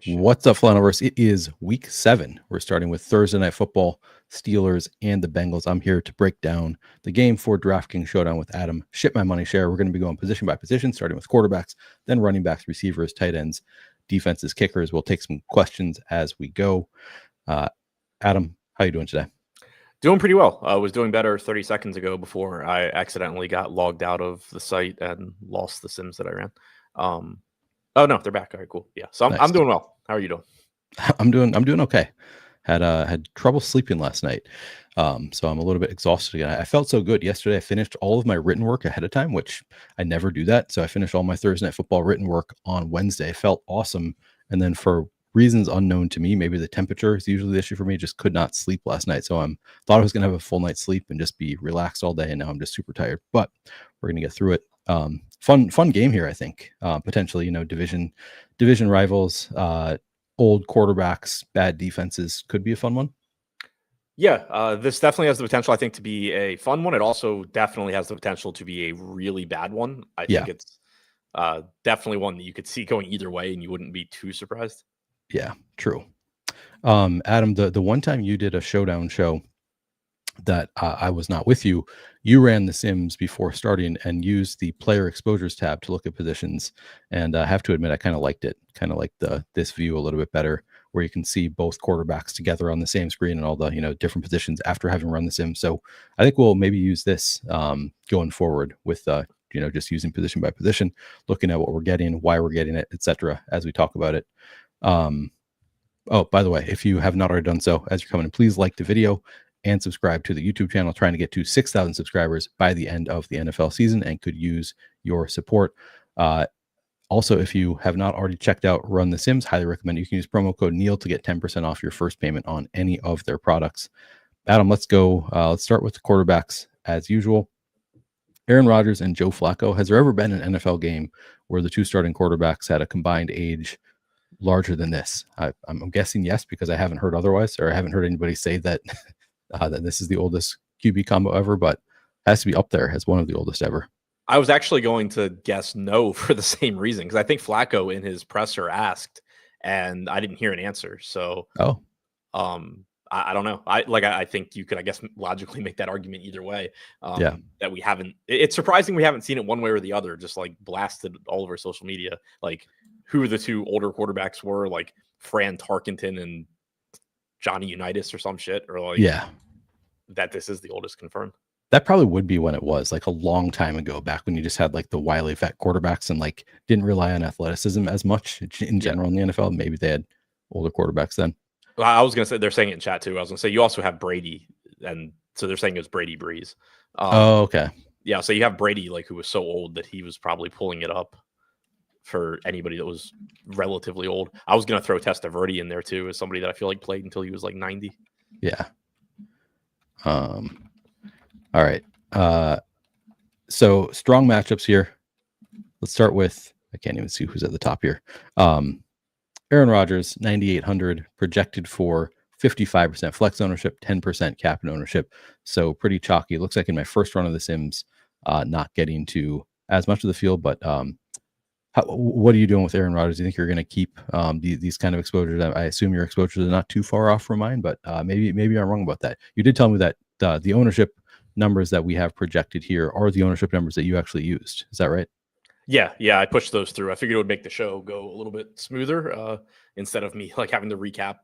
What's up, Flannelverse? It is week 7. We're starting with Thursday Night Football, Steelers and the Bengals. I'm here to break down the game for DraftKings Showdown with Adam. ShipMyMoney, Scherer. We're going to be going position by position, starting with quarterbacks, then running backs, receivers, tight ends, defenses, kickers. We'll take some questions as we go. Adam, how you doing today? Doing pretty well. I was doing better 30 seconds ago before I accidentally got logged out of the site and lost the sims that I ran. Oh no, they're back. All right, cool. Yeah, so Nice. I'm doing well. How are you doing? I'm doing okay. Had trouble sleeping last night, so I'm a little bit exhausted again. I felt so good yesterday. I finished all of my written work ahead of time, which I never do that. So I finished all my Thursday Night Football written work on Wednesday. Felt awesome, and then for reasons unknown to me, maybe the temperature is usually the issue for me. Just could not sleep last night, so thought I was gonna have a full night's sleep and just be relaxed all day, and now I'm just super tired. But we're gonna get through it. Fun game here, I think. Potentially, division rivals, old quarterbacks, bad defenses could be a fun one. Yeah, this definitely has the potential, I think, to be a fun one. It also definitely has the potential to be a really bad one. I think it's definitely one that you could see going either way, and you wouldn't be too surprised. Yeah, true. Adam, the one time you did a showdown show that I was not with you, you ran the Sims before starting and used the player exposures tab to look at positions. And I have to admit, I kind of liked it. Kind of like this view a little bit better, where you can see both quarterbacks together on the same screen and all the different positions after having run the Sim. So I think we'll maybe use this going forward with just using position by position, looking at what we're getting, why we're getting it, etc. as we talk about it. Oh, by the way, if you have not already done so, as you're coming in, please like the video and subscribe to the YouTube channel, trying to get to 6,000 subscribers by the end of the NFL season, and could use your support. Also, if you have not already checked out Run the Sims, highly recommend you can use promo code Neil to get 10% off your first payment on any of their products. Adam, let's go. Let's start with the quarterbacks as usual. Aaron Rodgers and Joe Flacco. Has there ever been an NFL game where the two starting quarterbacks had a combined age larger than this? I'm guessing yes, because I haven't heard otherwise, or I haven't heard anybody say that that this is the oldest QB combo ever, but has to be up there as one of the oldest ever. I was actually going to guess no for the same reason, because I think Flacco in his presser asked, and I didn't hear an answer. So, I don't know. I think you could, I guess, logically make that argument either way. That we haven't. It's surprising we haven't seen it one way or the other. Just like blasted all over social media, like who the two older quarterbacks were, like Fran Tarkenton and Johnny Unitas or some shit, or like that this is the oldest confirmed. That probably would be when it was, like a long time ago, back when you just had like the wily vet quarterbacks and like didn't rely on athleticism as much in general in the NFL. Maybe they had older quarterbacks then. Well, I was going to say, they're saying it in chat too. I was going to say, you also have Brady, and so they're saying it was Brady Breeze. Okay. Yeah, so you have Brady, like, who was so old that he was probably pulling it up for anybody that was relatively old. I was going to throw Testaverde in there too, as somebody that I feel like played until he was like 90. Yeah. All right. So strong matchups here. Let's start with, I can't even see who's at the top here. Aaron Rodgers, 9,800, projected for 55% flex ownership, 10% cap and ownership. So pretty chalky. It looks like in my first run of the Sims, not getting to as much of the field, but what are you doing with Aaron Rodgers? Do you think you're going to keep these kind of exposures? I assume your exposures are not too far off from mine, but maybe I'm wrong about that. You did tell me that the ownership numbers that we have projected here are the ownership numbers that you actually used. Is that right? Yeah, I pushed those through. I figured it would make the show go a little bit smoother instead of me like having to recap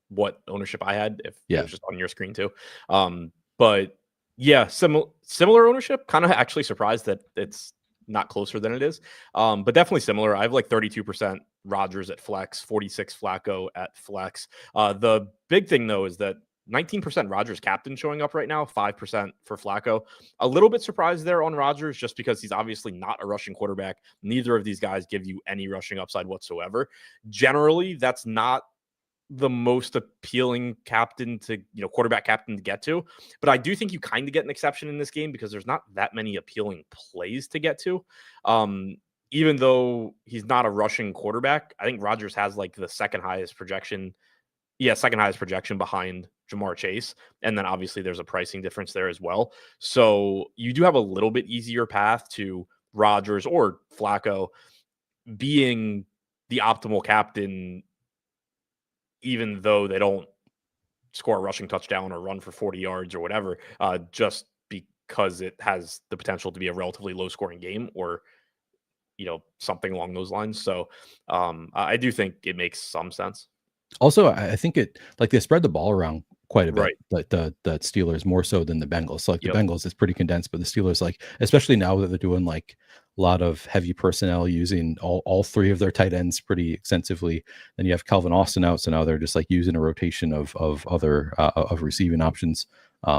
what ownership I had if it was just on your screen too. But yeah, similar ownership. Kind of actually surprised that it's not closer than it is. But definitely similar. I have like 32% Rodgers at flex, 46 Flacco at flex. The big thing though is that 19% Rodgers captain showing up right now, 5% for Flacco. A little bit surprised there on Rodgers just because he's obviously not a rushing quarterback. Neither of these guys give you any rushing upside whatsoever. Generally, that's not the most appealing captain to, quarterback captain to get to. But I do think you kind of get an exception in this game because there's not that many appealing plays to get to. Even though he's not a rushing quarterback, I think Rodgers has like the second highest projection behind Jamar Chase. And then obviously there's a pricing difference there as well. So you do have a little bit easier path to Rodgers or Flacco being the optimal captain even though they don't score a rushing touchdown or run for 40 yards or whatever, just because it has the potential to be a relatively low scoring game or, something along those lines. So I do think it makes some sense. Also, I think they spread the ball around quite a bit, Right. like the Steelers more so than the Bengals. So like the Yep. Bengals is pretty condensed, but the Steelers, like, especially now that they're doing like a lot of heavy personnel using all three of their tight ends pretty extensively. Then you have Calvin Austin out, so now they're just like using a rotation of other of receiving options.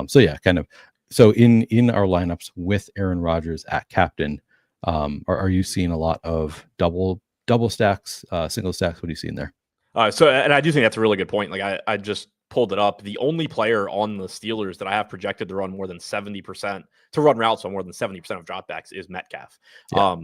So yeah, kind of. So in our lineups with Aaron Rodgers at captain, are you seeing a lot of double stacks, single stacks? What are you seeing there? And I do think that's a really good point. Like I just pulled it up. The only player on the Steelers that I have projected to run more than 70% to run routes on more than 70% of dropbacks is Metcalf. Yeah.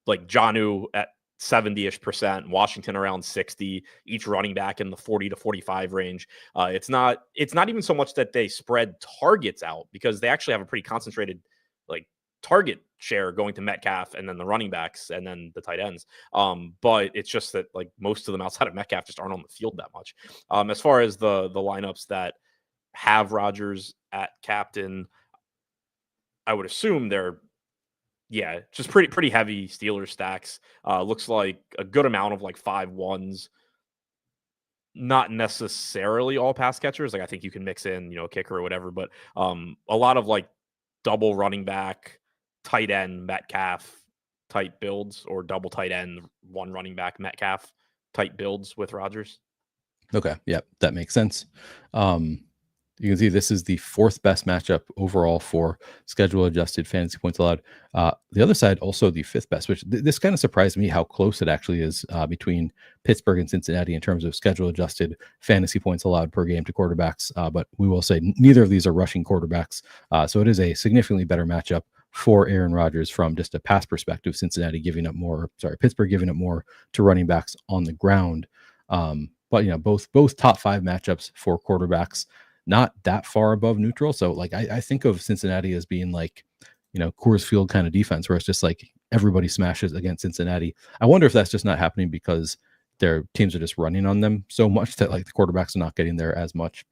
Like Jonnu at 70-ish%, Washington around 60, each running back in the 40 to 45 range. It's not even so much that they spread targets out, because they actually have a pretty concentrated like target share going to Metcalf and then the running backs and then the tight ends. But it's just that like most of them outside of Metcalf just aren't on the field that much. As far as the lineups that have Rodgers at captain, I would assume they're just pretty heavy Steelers stacks. Looks like a good amount of like 5-1s. Not necessarily all pass catchers. Like I think you can mix in, a kicker or whatever, but a lot of like double running back, tight end Metcalf type builds, or double tight end, one running back Metcalf type builds with Rodgers. Okay. Yeah, that makes sense. You can see this is the fourth best matchup overall for schedule adjusted fantasy points allowed. The other side also the fifth best, which this kind of surprised me how close it actually is between Pittsburgh and Cincinnati in terms of schedule adjusted fantasy points allowed per game to quarterbacks. But we will say neither of these are rushing quarterbacks. So it is a significantly better matchup for Aaron Rodgers from just a pass perspective. Pittsburgh giving up more to running backs on the ground. But both top five matchups for quarterbacks, not that far above neutral. So like I think of Cincinnati as being like, Coors Field kind of defense where it's just like everybody smashes against Cincinnati. I wonder if that's just not happening because their teams are just running on them so much that like the quarterbacks are not getting there as much.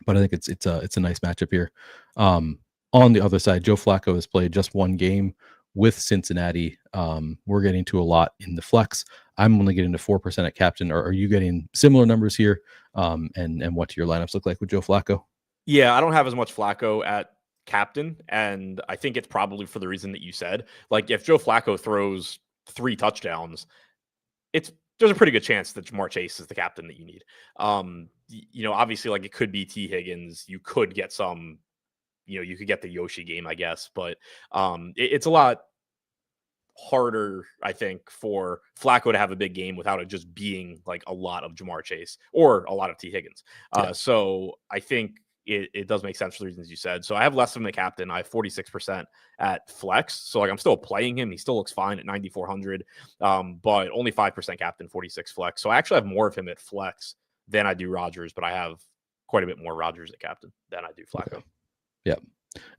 But I think it's a nice matchup here. On the other side, Joe Flacco has played just one game with Cincinnati. We're getting to a lot in the flex. I'm only getting to 4% at captain. Are you getting similar numbers here? And what do your lineups look like with Joe Flacco? Yeah, I don't have as much Flacco at captain, and I think it's probably for the reason that you said. Like if Joe Flacco throws 3 touchdowns, there's a pretty good chance that Jamar Chase is the captain that you need. Obviously, like it could be T. Higgins. You could get some, you could get the Yoshi game, I guess, but it's a lot harder, I think, for Flacco to have a big game without it just being like a lot of Jamar Chase or a lot of T. Higgins. So I think it does make sense for the reasons you said. So I have less of him at captain. I have 46% at flex. So like I'm still playing him. He still looks fine at 9,400, but only 5% captain, 46 flex. So I actually have more of him at flex than I do Rodgers, but I have quite a bit more Rodgers at captain than I do Flacco. Okay. Yep.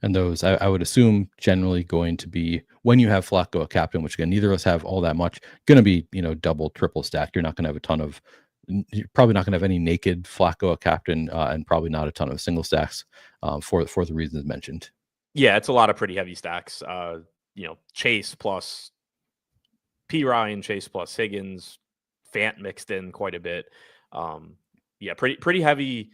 And those, I would assume, generally going to be, when you have Flacco a captain, which again, neither of us have all that much, going to be, double, triple stack. You're not going to have you're probably not going to have any naked Flacco a captain, and probably not a ton of single stacks for the reasons mentioned. Yeah, it's a lot of pretty heavy stacks. Chase plus P. Ryan, Chase plus Higgins, Fant mixed in quite a bit. Pretty heavy,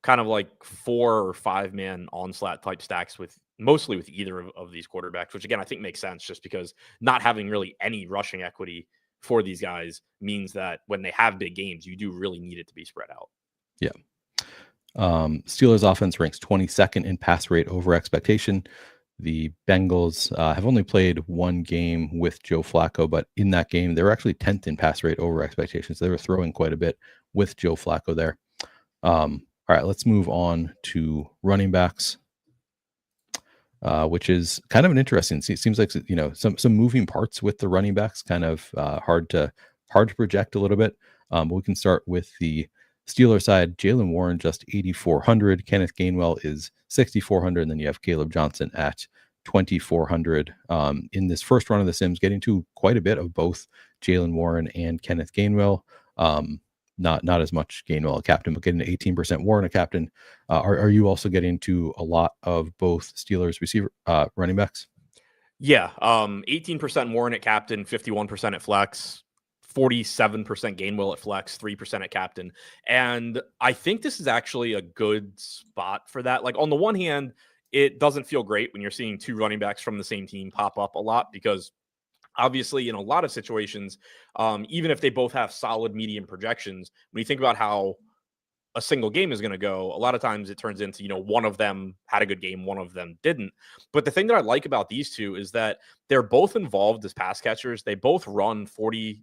kind of like 4 or 5 man onslaught type stacks mostly with either of these quarterbacks, which again, I think makes sense just because not having really any rushing equity for these guys means that when they have big games, you do really need it to be spread out. Yeah. Steelers offense ranks 22nd in pass rate over expectation. The Bengals have only played one game with Joe Flacco, but in that game, they were actually 10th in pass rate over expectations. They were throwing quite a bit with Joe Flacco there. All right, let's move on to running backs, which is kind of an interesting. It seems like some moving parts with the running backs, kind of hard to project a little bit. But we can start with the Steelers side. Jaylen Warren just 8,400. Kenneth Gainwell is 6,400, and then you have Caleb Johnson at 2,400. In this first run of the Sims, getting to quite a bit of both Jaylen Warren and Kenneth Gainwell. not as much Gainwell a captain, but getting to 18% Warren a captain. Are you also getting to a lot of both Steelers receiver running backs? Yeah, 18% Warren at captain, 51% at flex, 47% Gainwell at flex, 3% at captain. And I think this is actually a good spot for that. Like, on the one hand, it doesn't feel great when you're seeing two running backs from the same team pop up a lot, because obviously in a lot of situations, even if they both have solid medium projections, when you think about how a single game is going to go, a lot of times it turns into, one of them had a good game, one of them didn't. But the thing that I like about these two is that they're both involved as pass catchers. They both run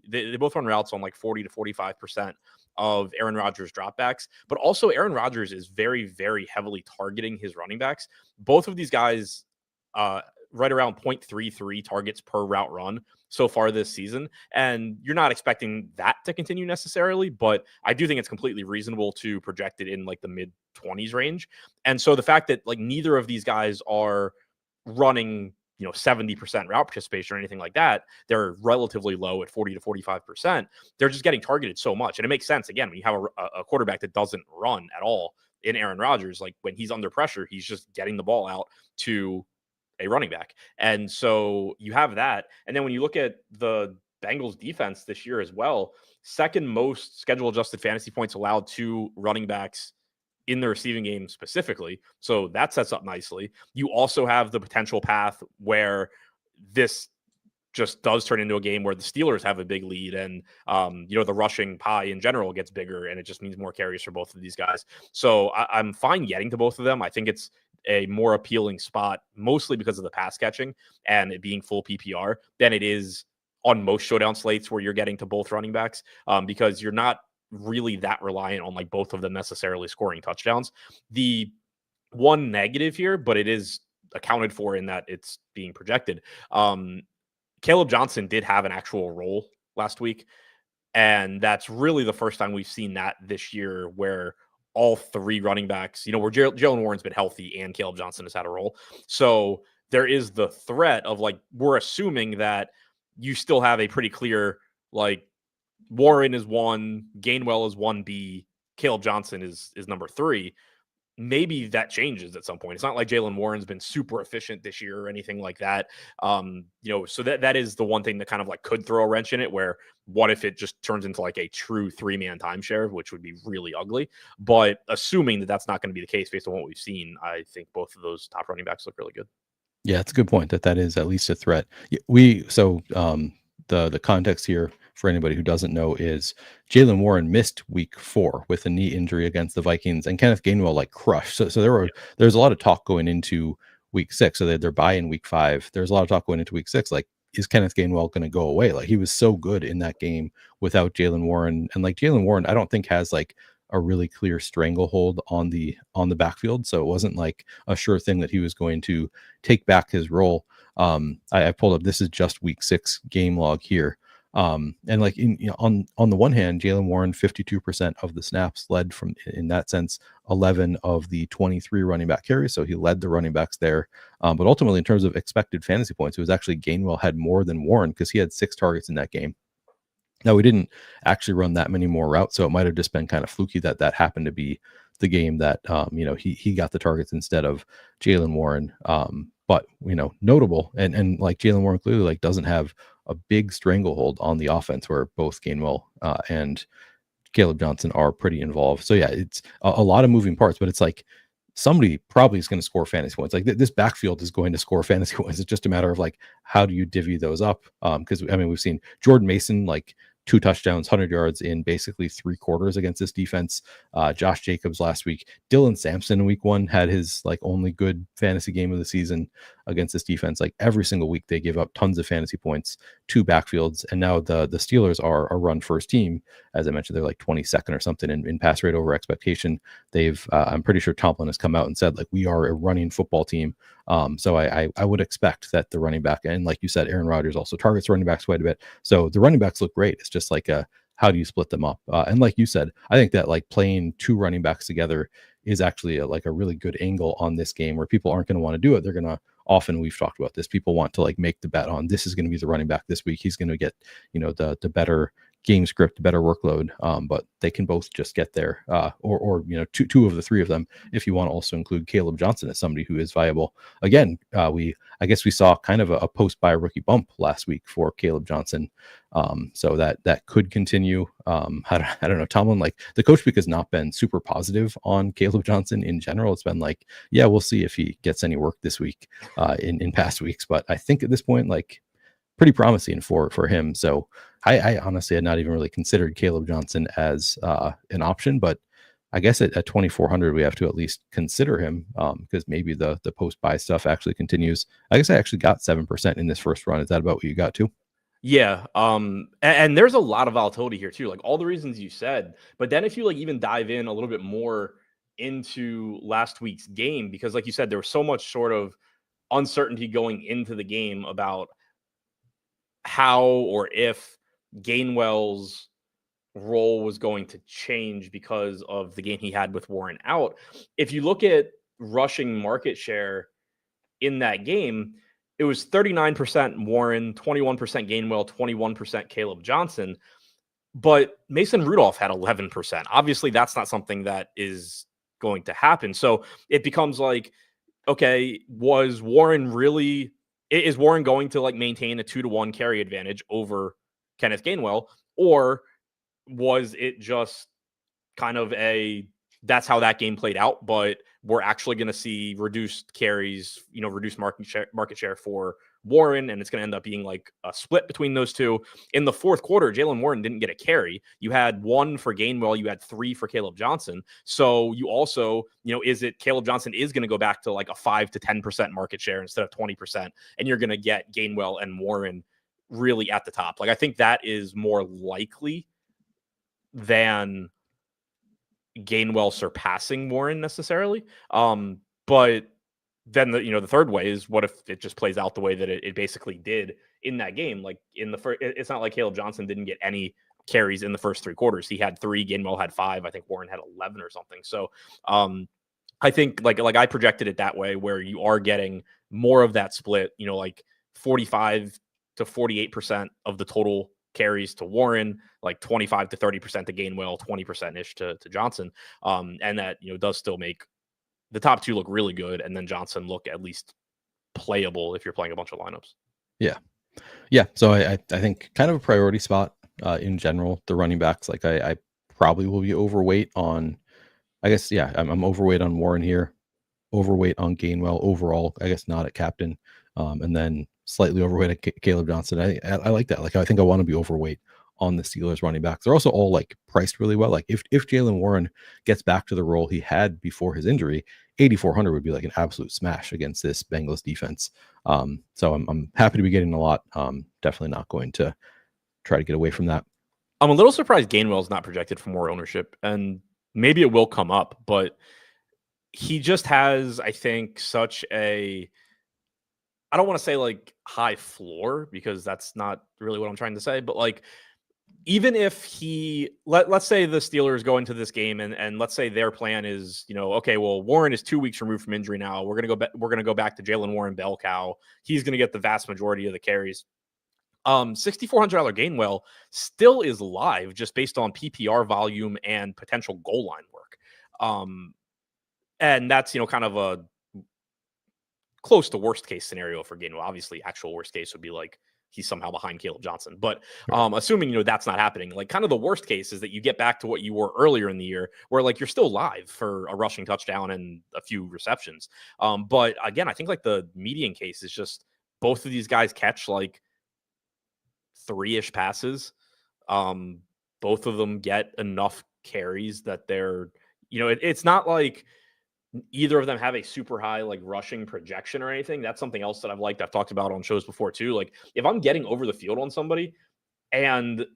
they both run routes on like 40 to 45% of Aaron Rodgers dropbacks. But also Aaron Rodgers is very, very heavily targeting his running backs. Both of these guys, right around 0.33 targets per route run so far this season. And you're not expecting that to continue necessarily, but I do think it's completely reasonable to project it in like the mid 20s range. And so the fact that like neither of these guys are running, 70% route participation or anything like that, they're relatively low at 40 to 45%. They're just getting targeted so much. And it makes sense. Again, when you have a quarterback that doesn't run at all in Aaron Rodgers, like when he's under pressure, he's just getting the ball out to a running back. And so you have that. And then when you look at the Bengals defense this year as well, second most schedule adjusted fantasy points allowed to running backs in the receiving game specifically. So that sets up nicely. You also have the potential path where this just does turn into a game where the Steelers have a big lead and, the rushing pie in general gets bigger, and it just means more carries for both of these guys. So I'm fine getting to both of them. I think it's a more appealing spot, mostly because of the pass catching and it being full PPR than it is on most showdown slates where you're getting to both running backs, because you're not really that reliant on like both of them necessarily scoring touchdowns. The one negative here, but it is accounted for in that it's being projected. Caleb Johnson did have an actual role last week, and that's really the first time we've seen that this year where all three running backs, where Jalen Warren's been healthy and Caleb Johnson has had a role. So there is the threat of like, we're assuming that you still have a pretty clear, like, Warren is 1, Gainwell is 1B, Caleb Johnson is number 3. Maybe that changes at some point. It's not like Jalen Warren's been super efficient this year or anything like that. So that is the one thing that kind of like could throw a wrench in it, where what if it just turns into like a true 3-man timeshare, which would be really ugly. But assuming that that's not going to be the case based on what we've seen, I think both of those top running backs look really good. Yeah, it's a good point that is at least a threat. The context here for anybody who doesn't know is Jalen Warren missed week 4 with a knee injury against the Vikings, and Kenneth Gainwell like crushed. So there's a lot of talk going into week 6. So they're bye in week 5. There's a lot of talk going into week 6. Like, is Kenneth Gainwell going to go away? Like, he was so good in that game without Jalen Warren, and like Jalen Warren, I don't think has like a really clear stranglehold on the backfield. So it wasn't like a sure thing that he was going to take back his role. I pulled up, this is just week 6 game log here. And like on the one hand, Jalen Warren, 52% of the snaps led from, in that sense, 11 of the 23 running back carries. So he led the running backs there. But ultimately, in terms of expected fantasy points, it was actually Gainwell had more than Warren because he had 6 targets in that game. Now, we didn't actually run that many more routes, so it might have just been kind of fluky that happened to be the game that he got the targets instead of Jalen Warren. But notable, and like Jalen Warren clearly like doesn't have a big stranglehold on the offense, where both Gainwell and Caleb Johnson are pretty involved. So yeah, it's a lot of moving parts, but it's like somebody probably is going to score fantasy points. Like this backfield is going to score fantasy points. It's just a matter of like, how do you divvy those up? Because we've seen Jordan Mason like 2 touchdowns, 100 yards in basically 3 quarters against this defense. Josh Jacobs last week. Dylan Sampson in week 1 had his like only good fantasy game of the season against this defense. Like every single week they give up tons of fantasy points to backfields. And now the Steelers are a run first team. As I mentioned, they're like 22nd or something in pass rate over expectation. They've I'm pretty sure Tomlin has come out and said like, we are a running football team. So I would expect that the running back, and like you said, Aaron Rodgers also targets running backs quite a bit. So the running backs look great. It's just like how do you split them up? And like you said, I think that like playing 2 running backs together is actually a really good angle on this game, where people aren't going to want to do it. They're going to, often we've talked about this, people want to like make the bet on this is going to be the running back this week. He's going to get, the better game script, better workload, but they can both just get there, or two of the three of them, if you want to also include Caleb Johnson as somebody who is viable. Again, I guess we saw kind of a post-buy rookie bump last week for Caleb Johnson, so that could continue. I don't know. Tomlin, like, the coach week has not been super positive on Caleb Johnson in general. It's been like, yeah, we'll see if he gets any work this week, in past weeks, but I think at this point, like, pretty promising for him. So I honestly had not even really considered Caleb Johnson as an option, but I guess at 2,400 we have to at least consider him, because maybe the post buy stuff actually continues. I guess I actually got 7% in this first run. Is that about what you got too? Yeah. And there's a lot of volatility here too, like all the reasons you said. But then if you like even dive in a little bit more into last week's game, because like you said, there was so much sort of uncertainty going into the game about how or if Gainwell's role was going to change because of the game he had with Warren out. If you look at rushing market share in that game, it was 39% Warren, 21% Gainwell, 21% Caleb Johnson. But Mason Rudolph had 11%. Obviously, that's not something that is going to happen. So it becomes like, okay, is Warren going to like maintain a 2-to-1 carry advantage over Kenneth Gainwell, or was it just kind of that's how that game played out, but we're actually going to see reduced carries, reduced market share for Warren, and it's going to end up being like a split between those two. In the fourth quarter, Jaylen Warren didn't get a carry. You had 1 for Gainwell, you had 3 for Caleb Johnson. So you also, is it Caleb Johnson is going to go back to like a 5 to 10% market share instead of 20%, and you're going to get Gainwell and Warren really at the top. Like, I think that is more likely than Gainwell surpassing Warren necessarily. But then the third way is, what if it just plays out the way that it basically did in that game? Like in the first, it's not like Caleb Johnson didn't get any carries in the first 3 quarters. He had 3, Gainwell had 5. I think Warren had 11 or something. So I think like I projected it that way, where you are getting more of that split, like 45 to 48% of the total carries to Warren, like 25 to 30% to Gainwell, 20% ish to Johnson. And that, does still make the top 2 look really good, and then Johnson look at least playable if you're playing a bunch of lineups. Yeah. Yeah. So I think kind of a priority spot in general, the running backs. Like I probably will be overweight on, I guess, yeah, I'm overweight on Warren here, overweight on Gainwell overall, I guess not at captain, and then slightly overweight at Caleb Johnson. I like that. Like, I think I want to be overweight on the Steelers running backs. They're also all like priced really well. Like if Jaylen Warren gets back to the role he had before his injury, 8,400 would be like an absolute smash against this Bengals defense. So I'm happy to be getting a lot. Definitely not going to try to get away from that. I'm a little surprised Gainwell's not projected for more ownership, and maybe it will come up, but he just has, I think, such a, I don't want to say like high floor, because that's not really what I'm trying to say, but like, even if let's say the Steelers go into this game and let's say their plan is, okay, well, Warren is 2 weeks removed from injury now. We're going to go back to Jaylen Warren bell cow. He's going to get the vast majority of the carries. $6,400 Gainwell still is live just based on PPR volume and potential goal line work. And that's, kind of a close to worst case scenario for Gainwell. Obviously, actual worst case would be like he's somehow behind Caleb Johnson. But assuming, that's not happening, like kind of the worst case is that you get back to what you were earlier in the year, where like you're still live for a rushing touchdown and a few receptions. But again, I think like the median case is just both of these guys catch like 3-ish passes. Both of them get enough carries that they're, it's not like either of them have a super high like rushing projection or anything. That's something else that I've talked about on shows before too. Like if I'm getting over the field on somebody and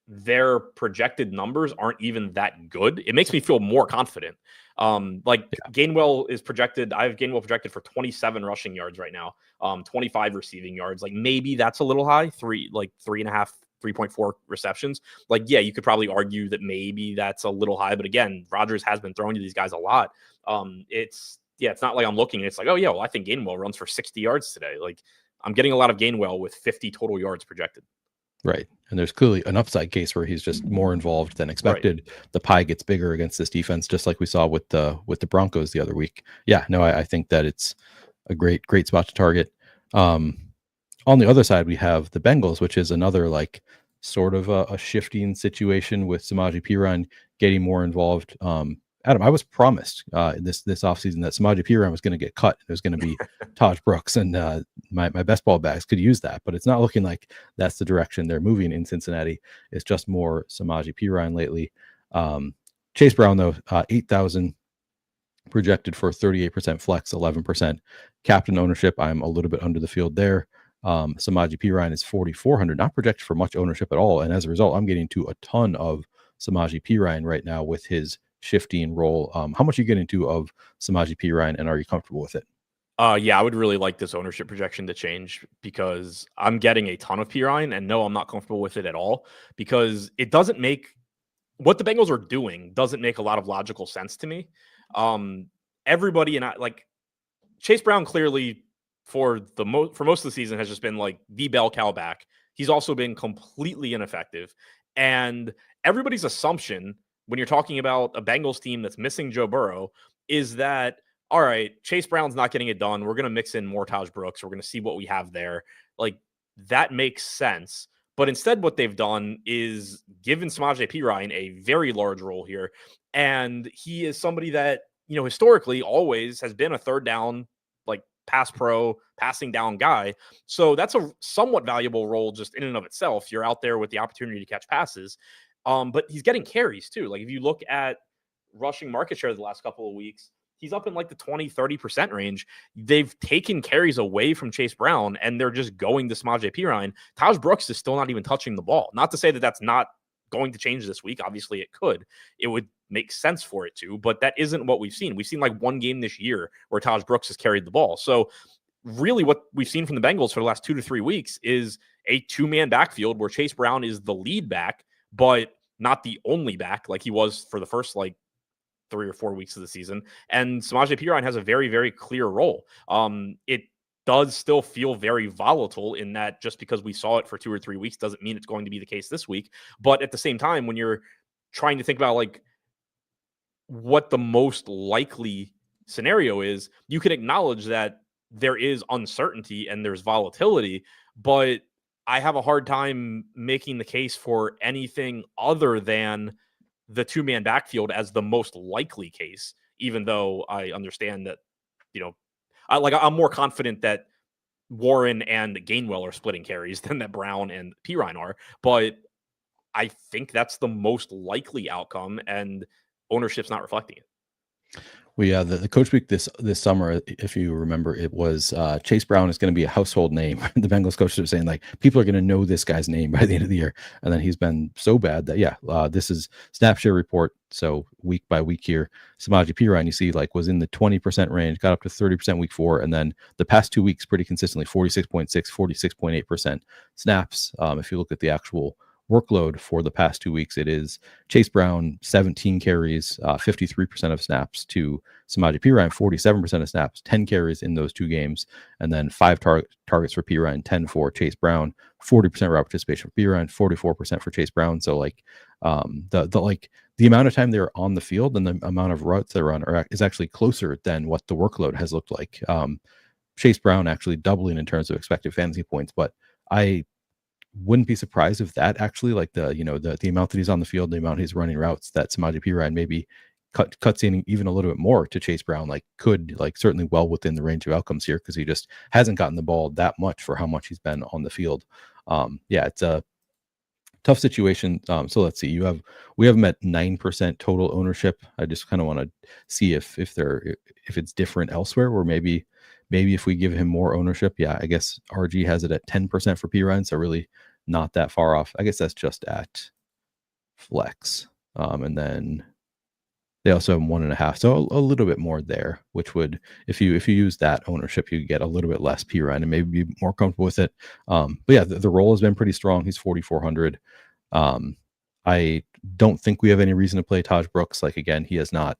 their projected numbers aren't even that good, it makes me feel more confident. Gainwell is projected. I have Gainwell projected for 27 rushing yards right now, 25 receiving yards. Like maybe that's a little high, 3.5, 3.4 receptions. Like, yeah, you could probably argue that maybe that's a little high, but again, Rodgers has been throwing to these guys a lot. It's not like I'm looking, it's like, oh yeah, well, I think Gainwell runs for 60 yards today. Like I'm getting a lot of Gainwell with 50 total yards projected. Right. And there's clearly an upside case where he's just more involved than expected. Right. The pie gets bigger against this defense, just like we saw with the Broncos the other week. Yeah, no, I think that it's a great spot to target. On the other side, we have the Bengals, which is another like sort of a shifting situation with Samaje Perine getting more involved. Adam, I was promised this offseason that Samaje Perine was going to get cut. There's going to be Taj Brooks, and my best ball bags could use that, but it's not looking like that's the direction they're moving in Cincinnati. It's just more Samaje Perine lately. Chase Brown, though, 8,000 projected for 38% flex, 11% captain ownership. I'm a little bit under the field there. Samaje Perine is 4,400, not projected for much ownership at all. And as a result, I'm getting to a ton of Samaje Perine right now with his shifting role. How much are you getting to of Samaje Perine, and are you comfortable with it? Yeah, I would really like this ownership projection to change because I'm getting a ton of Perine, and no, I'm not comfortable with it at all because it doesn't make what the Bengals are doing doesn't make a lot of logical sense to me. Everybody and I like Chase Brown clearly for most of the season has just been like the bell cow back. He's also been completely ineffective, and everybody's assumption when you're talking about a Bengals team that's missing Joe Burrow is that, all right, Chase Brown's not getting it done. We're going to mix in more Taj Brooks. We're going to see what we have there. Like, that makes sense. But instead, what they've done is given Samaje Perine a very large role here. And he is somebody that, historically always has been a third down, like pass pro, passing down guy. So that's a somewhat valuable role just in and of itself. You're out there with the opportunity to catch passes. But he's getting carries too. Like if you look at rushing market share the last couple of weeks, he's up in like the 20-30% range. They've taken carries away from Chase Brown and they're just going to Samaje Perine. Taj Brooks is still not even touching the ball. Not to say that that's not going to change this week. Obviously it could. It would make sense for it to, but that isn't what we've seen. We've seen like one game this year where Taj Brooks has carried the ball. So really what we've seen from the Bengals for the last 2 to 3 weeks is a two-man backfield where Chase Brown is the lead back, but not the only back like he was for the first like 3 or 4 weeks of the season. And Samaje Perine has a very, very clear role. It does still feel very volatile in that just because we saw it for 2 or 3 weeks doesn't mean it's going to be the case this week. But at the same time, when you're trying to think about like what the most likely scenario is, you can acknowledge that there is uncertainty and there's volatility, but I have a hard time making the case for anything other than the two-man backfield as the most likely case, even though I understand that, I'm more confident that Warren and Gainwell are splitting carries than that Brown and Perine are, but I think that's the most likely outcome, and ownership's not reflecting it. Well, yeah, the coach week this summer, if you remember, it was Chase Brown is going to be a household name. The Bengals coaches were saying like people are going to know this guy's name by the end of the year, and then he's been so bad that this is snap share report. So week by week here, Samaje Perine, you see like was in the 20% range, got up to 30% week 4, and then the past 2 weeks pretty consistently 46.6, 46.8% snaps. If you look at the actual workload for the past 2 weeks, it is Chase Brown 17 carries, 53% of snaps to Samaje Perine 47% of snaps, 10 carries in those 2 games, and then 5 targets for Perine, 10 for Chase Brown, 40% route participation for Perine, 44% for Chase Brown. So like the amount of time they're on the field and the amount of routes they're on is actually closer than what the workload has looked like. Chase Brown actually doubling in terms of expected fantasy points, but I wouldn't be surprised if that actually like the amount that he's on the field, the amount he's running routes, that Samaje Perine maybe cuts in even a little bit more to Chase Brown, like could like certainly well within the range of outcomes here because he just hasn't gotten the ball that much for how much he's been on the field. It's a tough situation. So let's see, we have him at 9% total ownership. I just kind of want to see if it's different elsewhere, or maybe if we give him more ownership. I guess RG has it at 10% for Perine, so really not that far off. I guess that's just at flex. And then they also have 1.5, so a little bit more there, which would, if you use that ownership, you get a little bit less Perine and maybe be more comfortable with it. But yeah, the role has been pretty strong. He's 4,400. I don't think we have any reason to play Taj Brooks. Like again, he has not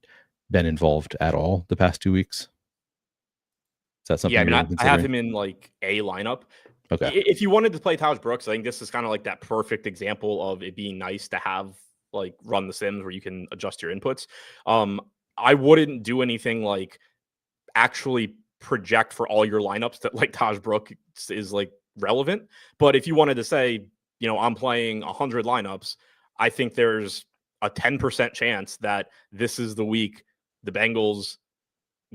been involved at all the past 2 weeks. Is that something? Yeah, I mean, I have him in like a lineup. Okay. If you wanted to play Taj Brooks, I think this is kind of like that perfect example of it being nice to have like run the sims where you can adjust your inputs. I wouldn't do anything like actually project for all your lineups that like Taj Brooks is like relevant. But if you wanted to say, I'm playing 100 lineups, I think there's a 10% chance that this is the week the Bengals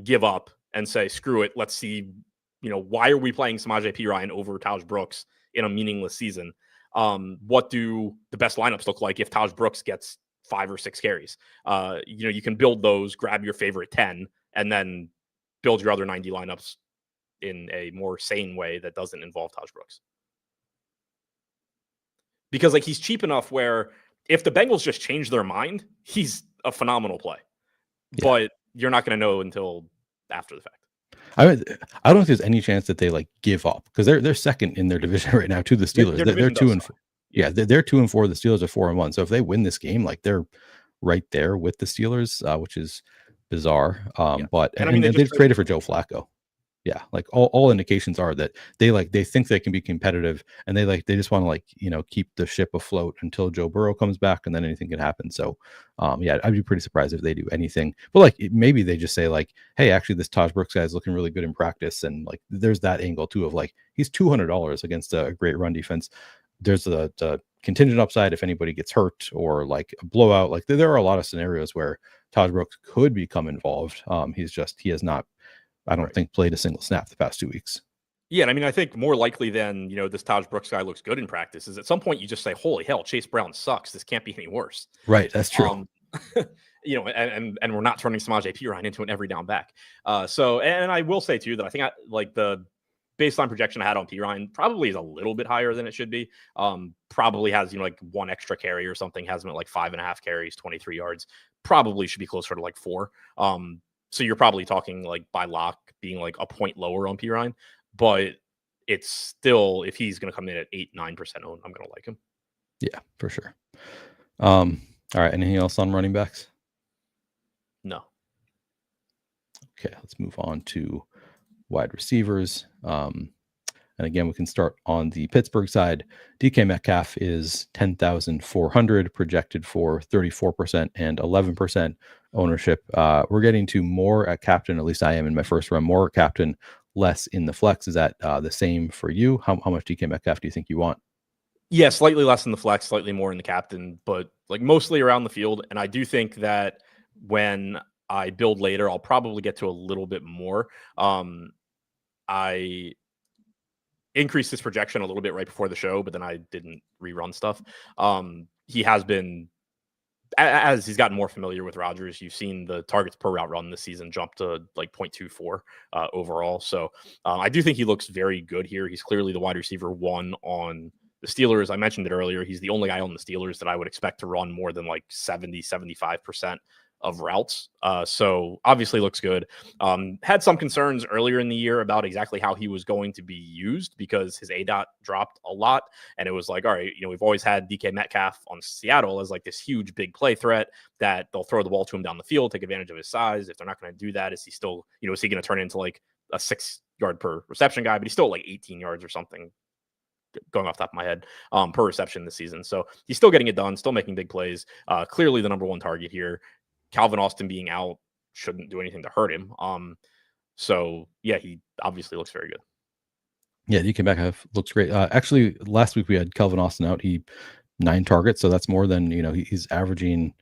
give up and say, screw it. Let's see, why are we playing Samaje Perine over Taj Brooks in a meaningless season? What do the best lineups look like if Taj Brooks gets 5 or 6 carries? You can build those, grab your favorite 10, and then build your other 90 lineups in a more sane way that doesn't involve Taj Brooks. Because like he's cheap enough where if the Bengals just change their mind, he's a phenomenal play. Yeah. But you're not going to know until after the fact. I don't think there's any chance that they like give up because they're second in their division right now to the Steelers. They're 2-4. Yeah, they're 2-4. The Steelers are 4-1. So if they win this game, like they're right there with the Steelers, which is bizarre. But I mean, they traded for Joe Flacco. Yeah, like all indications are that they think they can be competitive, and they just want to keep the ship afloat until Joe Burrow comes back, and then anything can happen. So, yeah, I'd be pretty surprised if they do anything. But maybe they just say hey, actually, this Taj Brooks guy is looking really good in practice, and there's that angle too of he's $200 against a great run defense. There's the contingent upside if anybody gets hurt or a blowout. There are a lot of scenarios where Taj Brooks could become involved. He has not. I don't think played a single snap the past 2 weeks. Yeah, and I mean, I think more likely than, this Taj Brooks guy looks good in practice is at some point you just say, holy hell, Chase Brown sucks. This can't be any worse. Right, that's true. And we're not turning Samaje Perine into an every down back. And I will say too that I think the baseline projection I had on Perine probably is a little bit higher than it should be. Probably has, one extra carry or something, has him at 5.5 carries, 23 yards. Probably should be closer to 4. So you're probably talking by lock being a point lower on Perine, but it's still, if he's going to come in at 8-9% owned, I'm going to like him. Yeah, for sure. All right. Anything else on running backs? No. Okay. Let's move on to wide receivers. And again, we can start on the Pittsburgh side. DK Metcalf is 10,400 projected for 34% and 11% ownership. We're getting to more at captain, at least I am in my first run, more captain, less in the flex. Is that the same for you? How much DK Metcalf do you think you want? Yeah, slightly less in the flex, slightly more in the captain, but mostly around the field. And I do think that when I build later, I'll probably get to a little bit more. I increased his projection a little bit right before the show, but then I didn't rerun stuff. He has been, as he's gotten more familiar with Rodgers, you've seen the targets per route run this season jump to 0.24 overall. So I do think he looks very good here. He's clearly the wide receiver 1 on the Steelers. I mentioned it earlier. He's the only guy on the Steelers that I would expect to run more than 70-75% of routes. So obviously looks good. Had some concerns earlier in the year about exactly how he was going to be used because his ADOT dropped a lot. And it was all right, we've always had DK Metcalf on Seattle as this huge big play threat that they'll throw the ball to him down the field, take advantage of his size. If they're not going to do that, is he still, is he going to turn into a 6 yard per reception guy? But he's still 18 yards or something, going off the top of my head, per reception this season. So he's still getting it done, still making big plays. Clearly the number 1 target here. Calvin Austin being out shouldn't do anything to hurt him. So yeah, he obviously looks very good. Yeah, DK Metcalf looks great. Actually, last week we had Calvin Austin out. He 9 targets, so that's more than he's averaging.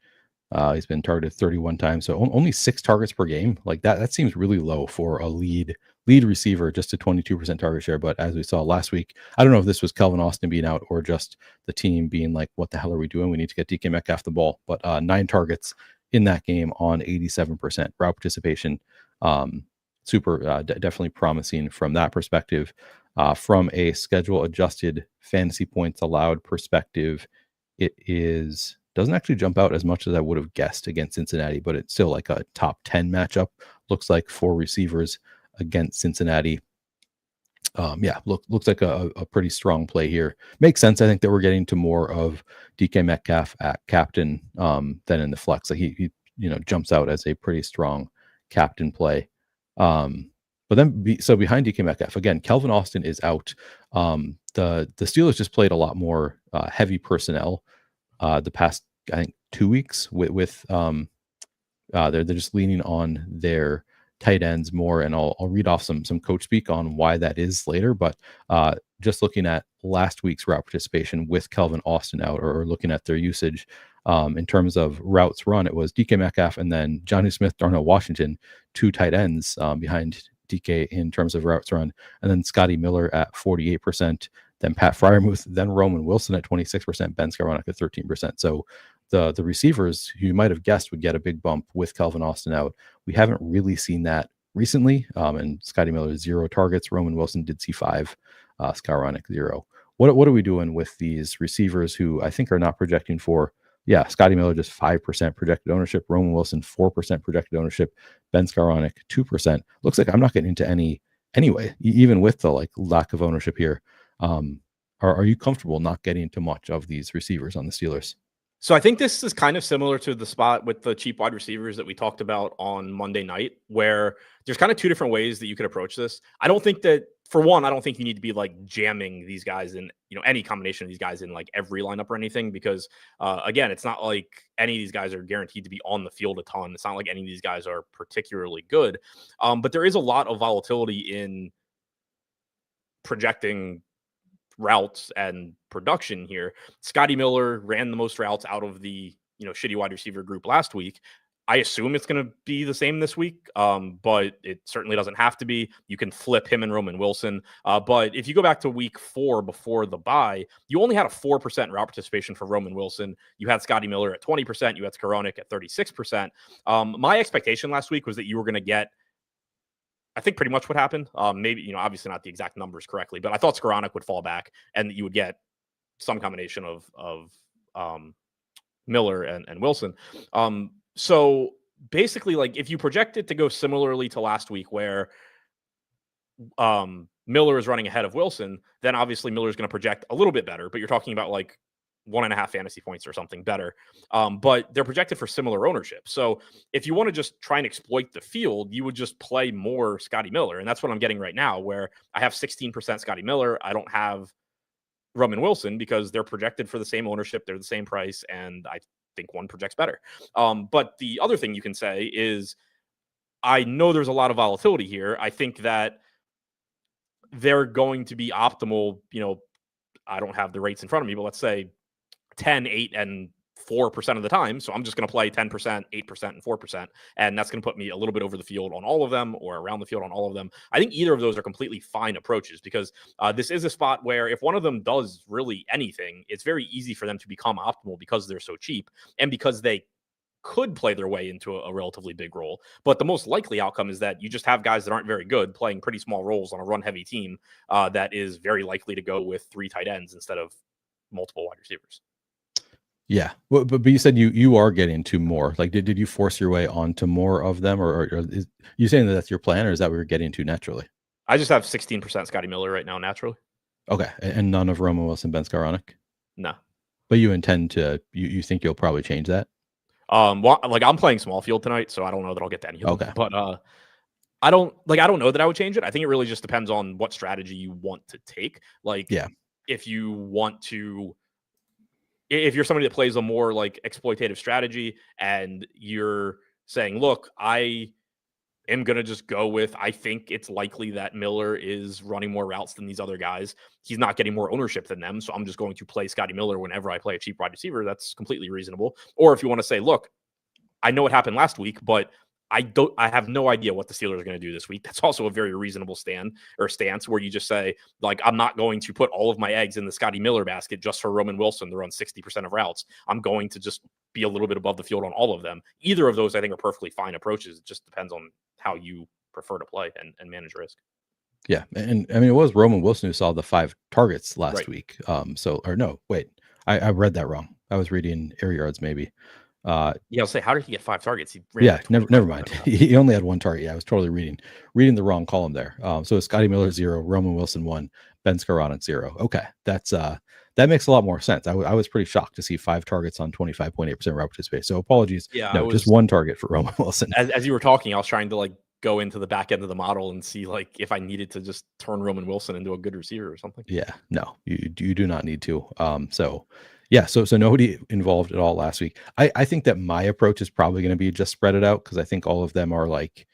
He's been targeted 31 times, so only 6 targets per game. That seems really low for a lead receiver, just a 22% target share. But as we saw last week, I don't know if this was Calvin Austin being out or just the team being what the hell are we doing? We need to get DK Metcalf the ball. But 9 targets in that game on 87% route participation. Super definitely promising from that perspective. From a schedule adjusted fantasy points allowed perspective, it doesn't actually jump out as much as I would have guessed against Cincinnati, but it's still a top 10 matchup. Looks like 4 receivers against Cincinnati. Looks like a pretty strong play here. Makes sense. I think that we're getting to more of DK Metcalf at captain than in the flex. He jumps out as a pretty strong captain play. But then, so behind DK Metcalf, again, Calvin Austin is out. The Steelers just played a lot more heavy personnel the past, I think, 2 weeks with they're just leaning on their tight ends more, and I'll read off some coach speak on why that is later. But just looking at last week's route participation with Kelvin Austin out, or looking at their usage in terms of routes run, it was DK Metcalf and then Johnny Smith, Darnell Washington, 2 tight ends behind DK in terms of routes run, and then Scotty Miller at 48%, then Pat Fryermuth, then Roman Wilson at 26%, Ben Skowronek at 13%. So the receivers who you might have guessed would get a big bump with Kelvin Austin out, we haven't really seen that recently. And Scotty Miller 0 targets. Roman Wilson did see 5. Skowronek 0. What are we doing with these receivers who I think are not projecting for? Yeah, Scotty Miller just 5% projected ownership. Roman Wilson 4% projected ownership. Ben Skowronek 2%. Looks like I'm not getting into any anyway, even with the lack of ownership here. Are you comfortable not getting into much of these receivers on the Steelers? So I think this is kind of similar to the spot with the cheap wide receivers that we talked about on Monday night, where there's kind of 2 different ways that you could approach this. I don't think that, for one, I don't think you need to be jamming these guys in, any combination of these guys in every lineup or anything, because again, it's not like any of these guys are guaranteed to be on the field a ton. It's not like any of these guys are particularly good. But there is a lot of volatility in projecting routes and production here. Scotty Miller ran the most routes out of the shitty wide receiver group last week. I assume it's going to be the same this week, but it certainly doesn't have to be. You can flip him and Roman Wilson. But if you go back to week 4 before the bye, you only had a 4% route participation for Roman Wilson. You had Scotty Miller at 20%. You had Skowronek at 36%. My expectation last week was that you were going to get, I think, pretty much what happened. Maybe, obviously not the exact numbers correctly, but I thought Skowronek would fall back and that you would get some combination of Miller and Wilson. So basically, if you project it to go similarly to last week, where Miller is running ahead of Wilson, then obviously Miller is going to project a little bit better, but you're talking about 1.5 fantasy points or something better. But they're projected for similar ownership. So if you want to just try and exploit the field, you would just play more Scotty Miller. And that's what I'm getting right now, where I have 16% Scotty Miller. I don't have Roman Wilson because they're projected for the same ownership. They're the same price. And I think one projects better. But the other thing you can say is, I know there's a lot of volatility here. I think that they're going to be optimal. I don't have the rates in front of me, but let's say 10, 8, and 4% of the time. So I'm just going to play 10%, 8%, and 4%. And that's going to put me a little bit over the field on all of them, or around the field on all of them. I think either of those are completely fine approaches, because this is a spot where if one of them does really anything, it's very easy for them to become optimal because they're so cheap and because they could play their way into a relatively big role. But the most likely outcome is that you just have guys that aren't very good playing pretty small roles on a run heavy team that is very likely to go with 3 tight ends instead of multiple wide receivers. Yeah, well, but you said you are getting to more. Did you force your way onto more of them, or is you saying that that's your plan, or is that what you're getting to naturally? I just have 16% Scotty Miller right now naturally. Okay, and none of Roman Wilson, Ben Skowronek? No. But you intend to? You think you'll probably change that? Well, I'm playing small field tonight, so I don't know that I'll get to any of them. Okay. But I don't know that I would change it. I think it really just depends on what strategy you want to take. If you want to. If you're somebody that plays a more exploitative strategy and you're saying, look, I am going to just go with, I think it's likely that Miller is running more routes than these other guys. He's not getting more ownership than them. So I'm just going to play Scotty Miller whenever I play a cheap wide receiver. That's completely reasonable. Or if you want to say, look, I know what happened last week, but I have no idea what the Steelers are going to do this week. That's also a very reasonable stance where you just say, I'm not going to put all of my eggs in the Scotty Miller basket just for Roman Wilson to run 60% of routes. I'm going to just be a little bit above the field on all of them. Either of those, I think, are perfectly fine approaches. It just depends on how you prefer to play and manage risk. Yeah. And I mean, it was Roman Wilson who saw the 5 targets last week. I read that wrong. I was reading air yards maybe. I'll say, how did he get 5 targets? Never mind. He only had 1 target. I was totally reading the wrong column there. So Scotty Miller 0, Roman Wilson 1, Ben Skowronek 0. Okay, that's that makes a lot more sense. I was pretty shocked to see 5 targets on 25.8% route participation. So apologies. Just 1 target for Roman Wilson. As you were talking, I was trying to go into the back end of the model and see like if I needed to just turn Roman Wilson into a good receiver or something. Yeah, no, you do not need to. So yeah, so nobody involved at all last week. I think that my approach is probably going to be just spread it out because I think all of them are like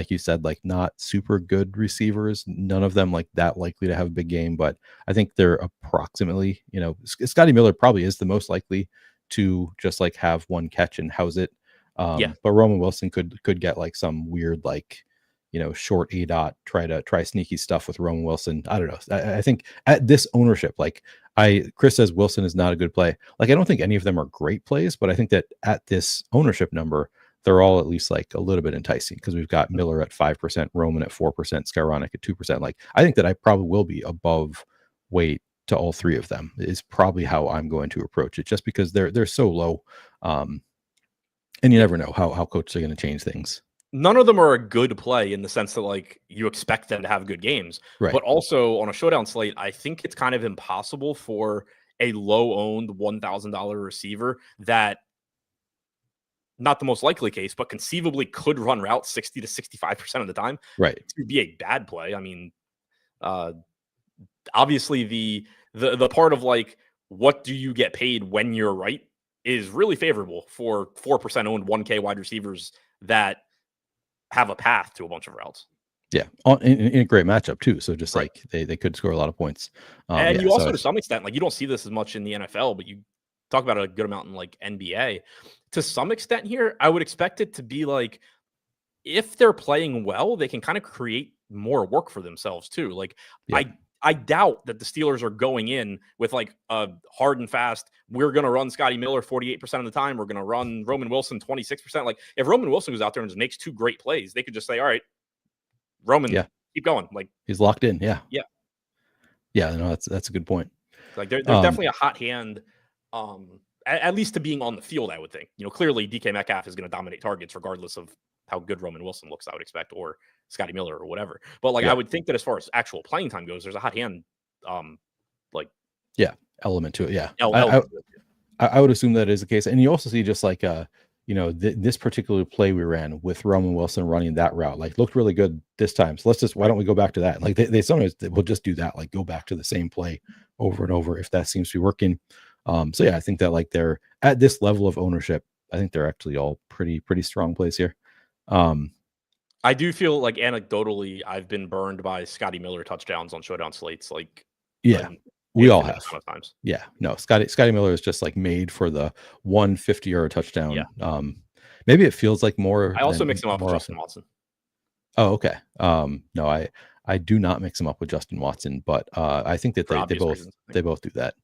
you said, like not super good receivers. None of them like that likely to have a big game, but I think they're approximately, Scotty Miller probably is the most likely to just like have one catch and house it. But Roman Wilson could get like some weird like short A dot, try sneaky stuff with Roman Wilson. I don't know. I think at this ownership, like Chris says Wilson is not a good play. Like I don't think any of them are great plays, but I think that at this ownership number, they're all at least like a little bit enticing because we've got Miller at 5%, Roman at 4%, Scherer at 2%. Like I think that I probably will be above weight to all three of them is probably how I'm going to approach it, just because they're so low. And you never know how coaches are going to change things. None of them are a good play in the sense that like you expect them to have good games, right? But also on a showdown slate, I think it's kind of impossible for a low-owned $1,000 receiver that, not the most likely case, but conceivably could run routes 60 to 65% of the time, right? To be a bad play. I mean, obviously the part of like what do you get paid when you're right is really favorable for 4% owned 1K wide receivers that have a path to a bunch of routes. Yeah, in a great matchup too. So just right. Like they could score a lot of points. And you also, to some extent, like you don't see this as much in the NFL, but you talk about it a good amount in like NBA. To some extent here, I would expect it to be like if they're playing well, they can kind of create more work for themselves too. Like I doubt that the Steelers are going in with like a hard and fast, we're going to run Scotty Miller 48% of the time. We're going to run Roman Wilson 26%. Like if Roman Wilson goes out there and just makes 2 great plays, they could just say, all right, Roman, keep going. Like he's locked in. Yeah. No, that's a good point. Like there's definitely a hot hand, at least to being on the field, I would think. Clearly DK Metcalf is going to dominate targets regardless of how good Roman Wilson looks, I would expect, or Scotty Miller or whatever. But like I would think that as far as actual playing time goes, there's a hot hand element to it. Yeah. I would assume that is the case. And you also see just like this particular play we ran with Roman Wilson running that route, like looked really good this time. So why don't we go back to that? Like they sometimes will just do that, like go back to the same play over and over if that seems to be working. So yeah, I think that like they're at this level of ownership, I think they're actually all pretty strong plays here. I do feel like anecdotally, I've been burned by Scotty Miller touchdowns on showdown slates. Like, we all have. Times. Yeah, no, Scotty Miller is just like made for the 150-yard touchdown. Yeah. Maybe it feels like more. I also mix him up with Justin Watson. Oh, okay. No, I do not mix him up with Justin Watson, but I think that they both do that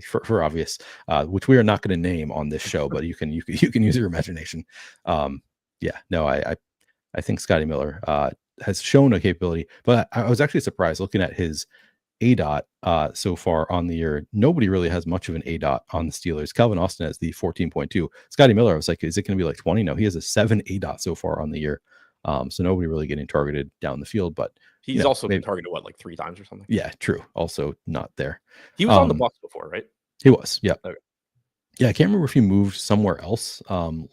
for obvious, which we are not going to name on this show, but you can use your imagination. I think Scotty Miller has shown a capability, but I was actually surprised looking at his ADOT so far on the year. Nobody really has much of an ADOT on the Steelers. Calvin Austin has the 14.2. Scotty Miller, I was like, is it going to be like 20? No, he has a 7 ADOT so far on the year. So nobody really getting targeted down the field, but he's also been targeted like 3 times or something. Yeah, true. Also not there. He was on the Bucs before, right? He was. Yeah. Okay. Yeah, I can't remember if he moved somewhere else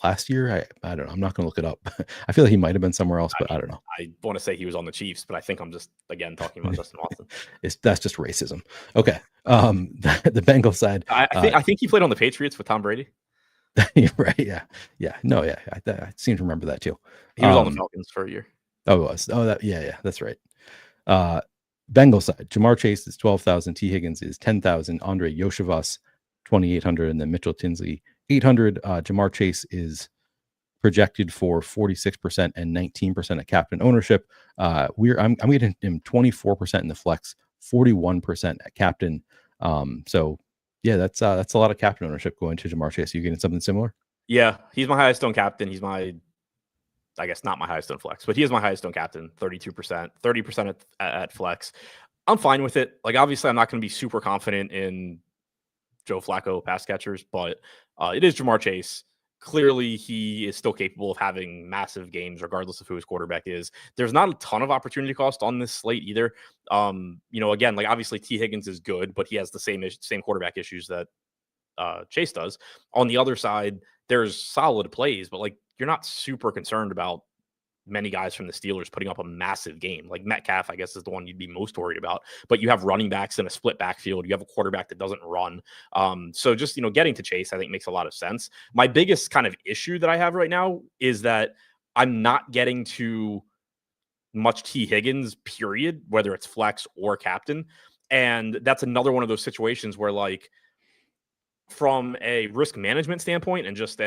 last year. I don't know. I'm not going to look it up. I feel like he might have been somewhere else, but I don't know. I want to say he was on the Chiefs, but I think I'm just, again, talking about Justin Watson. That's just racism. Okay. The Bengals side. I think he played on the Patriots with Tom Brady. Right. Yeah. No, yeah. I seem to remember that too. He was on the Falcons for a year. Oh, it was. Oh, yeah. That's right. Bengals side. Jamar Chase is 12,000. T. Higgins is 10,000. Andre Yoshivas 2,800, and then Mitchell Tinsley 800. Jamar Chase is projected for 46% and 19% at captain ownership. I'm getting him 24% in the flex, 41% at captain. So yeah, that's a lot of captain ownership going to Jamar Chase. Are you getting something similar? Yeah, he's my highest owned captain. He's I guess not my highest owned flex, but he is my highest owned captain. 32%, 30% at flex. I'm fine with it. Like obviously, I'm not going to be super confident in Joe Flacco pass catchers, but it is Jamar Chase. Clearly, he is still capable of having massive games, regardless of who his quarterback is. There's not a ton of opportunity cost on this slate either. Again, like obviously T. Higgins is good, but he has the same quarterback issues that Chase does. On the other side, there's solid plays, but like you're not super concerned about many guys from the Steelers putting up a massive game. Like Metcalf, I guess, is the one you'd be most worried about. But you have running backs in a split backfield. You have a quarterback that doesn't run. So just, getting to Chase, I think, makes a lot of sense. My biggest kind of issue that I have right now is that I'm not getting to much T. Higgins, period, whether it's flex or captain. And that's another one of those situations where, like, from a risk management standpoint and just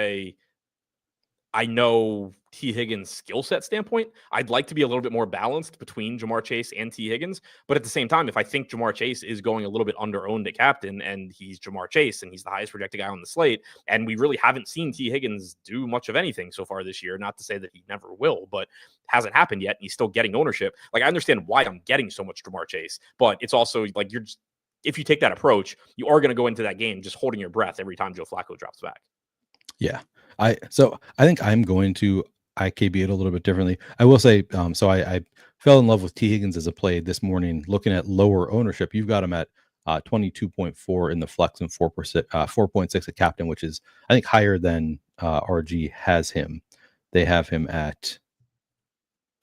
I know T. Higgins' skill set standpoint, I'd like to be a little bit more balanced between Jamar Chase and T. Higgins. But at the same time, if I think Jamar Chase is going a little bit under-owned at captain and he's Jamar Chase and he's the highest projected guy on the slate, and we really haven't seen T. Higgins do much of anything so far this year, not to say that he never will, but hasn't happened yet, and he's still getting ownership. Like, I understand why I'm getting so much Jamar Chase, but it's also like if you take that approach, you are going to go into that game just holding your breath every time Joe Flacco drops back. Yeah. I think I'm going to IKB it a little bit differently. I will say, so I fell in love with T. Higgins as a play this morning, looking at lower ownership. You've got him at 22.4 in the flex and 4.6 at captain, which is, I think, higher than RG has him. They have him at,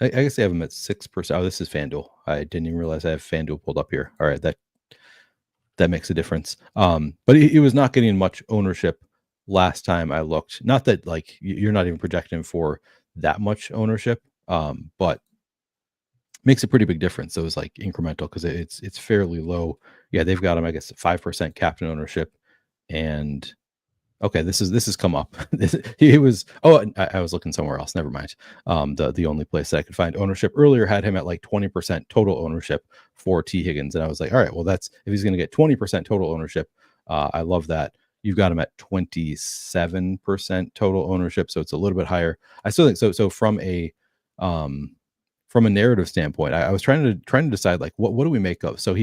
I guess they have him at 6%. Oh, this is FanDuel. I didn't even realize I have FanDuel pulled up here. All right, that makes a difference. But he was not getting much ownership last time I looked. Not that, like, you're not even projecting for that much ownership, but makes a pretty big difference. So it's like incremental because it's fairly low. Yeah, they've got him, I guess, 5% captain ownership. And okay, this has come up. He was, I was looking somewhere else. Never mind. The only place that I could find ownership earlier had him at like 20% total ownership for T. Higgins. And I was like, all right, well, that's, if he's going to get 20% total ownership, I love that. You've got him at 27% total ownership, so it's a little bit higher. I still think so. So from a narrative standpoint, I was trying to decide, like, what do we make of? So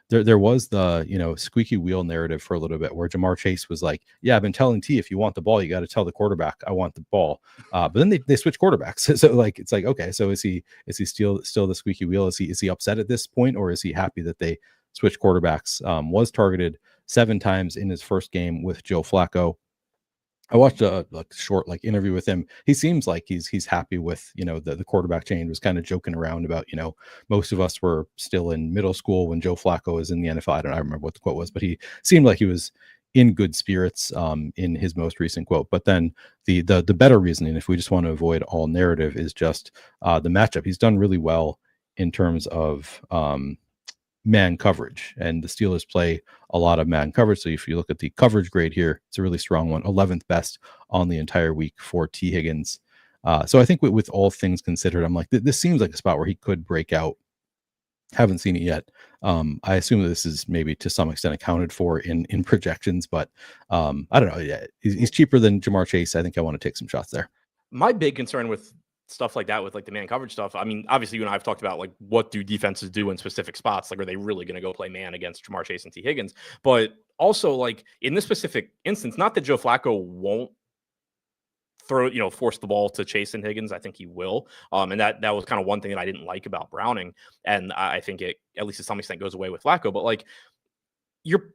there was the squeaky wheel narrative for a little bit where Jamar Chase was like, yeah, I've been telling T, if you want the ball, you got to tell the quarterback I want the ball. But then they switch quarterbacks, so like it's like, okay, so is he still the squeaky wheel? Is he upset at this point, or is he happy that they switch quarterbacks? Was targeted 7 times in his first game with Joe Flacco. I watched a short interview with him. He seems like he's happy with the quarterback change. Was kind of joking around about most of us were still in middle school when Joe Flacco was in the NFL. I don't remember what the quote was, but he seemed like he was in good spirits in his most recent quote. But then the better reasoning, if we just want to avoid all narrative, is just the matchup. He's done really well in terms of man coverage, and the Steelers play a lot of man coverage. So if you look at the coverage grade here, it's a really strong one, 11th best on the entire week for T. Higgins. So I think with all things considered, I'm like, this seems like a spot where he could break out. Haven't seen it yet. I assume that this is maybe to some extent accounted for in projections, but I don't know. Yeah, he's cheaper than Jamar Chase. I think I want to take some shots there. My big concern with stuff like that, with like the man coverage stuff, I mean, obviously you and I have talked about, like, what do defenses do in specific spots? Like, are they really going to go play man against Jamar Chase and T. Higgins? But also, like, in this specific instance, not that Joe Flacco won't force the ball to Chase and Higgins. I think he will. And that was kind of one thing that I didn't like about Browning. And I think it, at least to some extent, goes away with Flacco. But, like, you're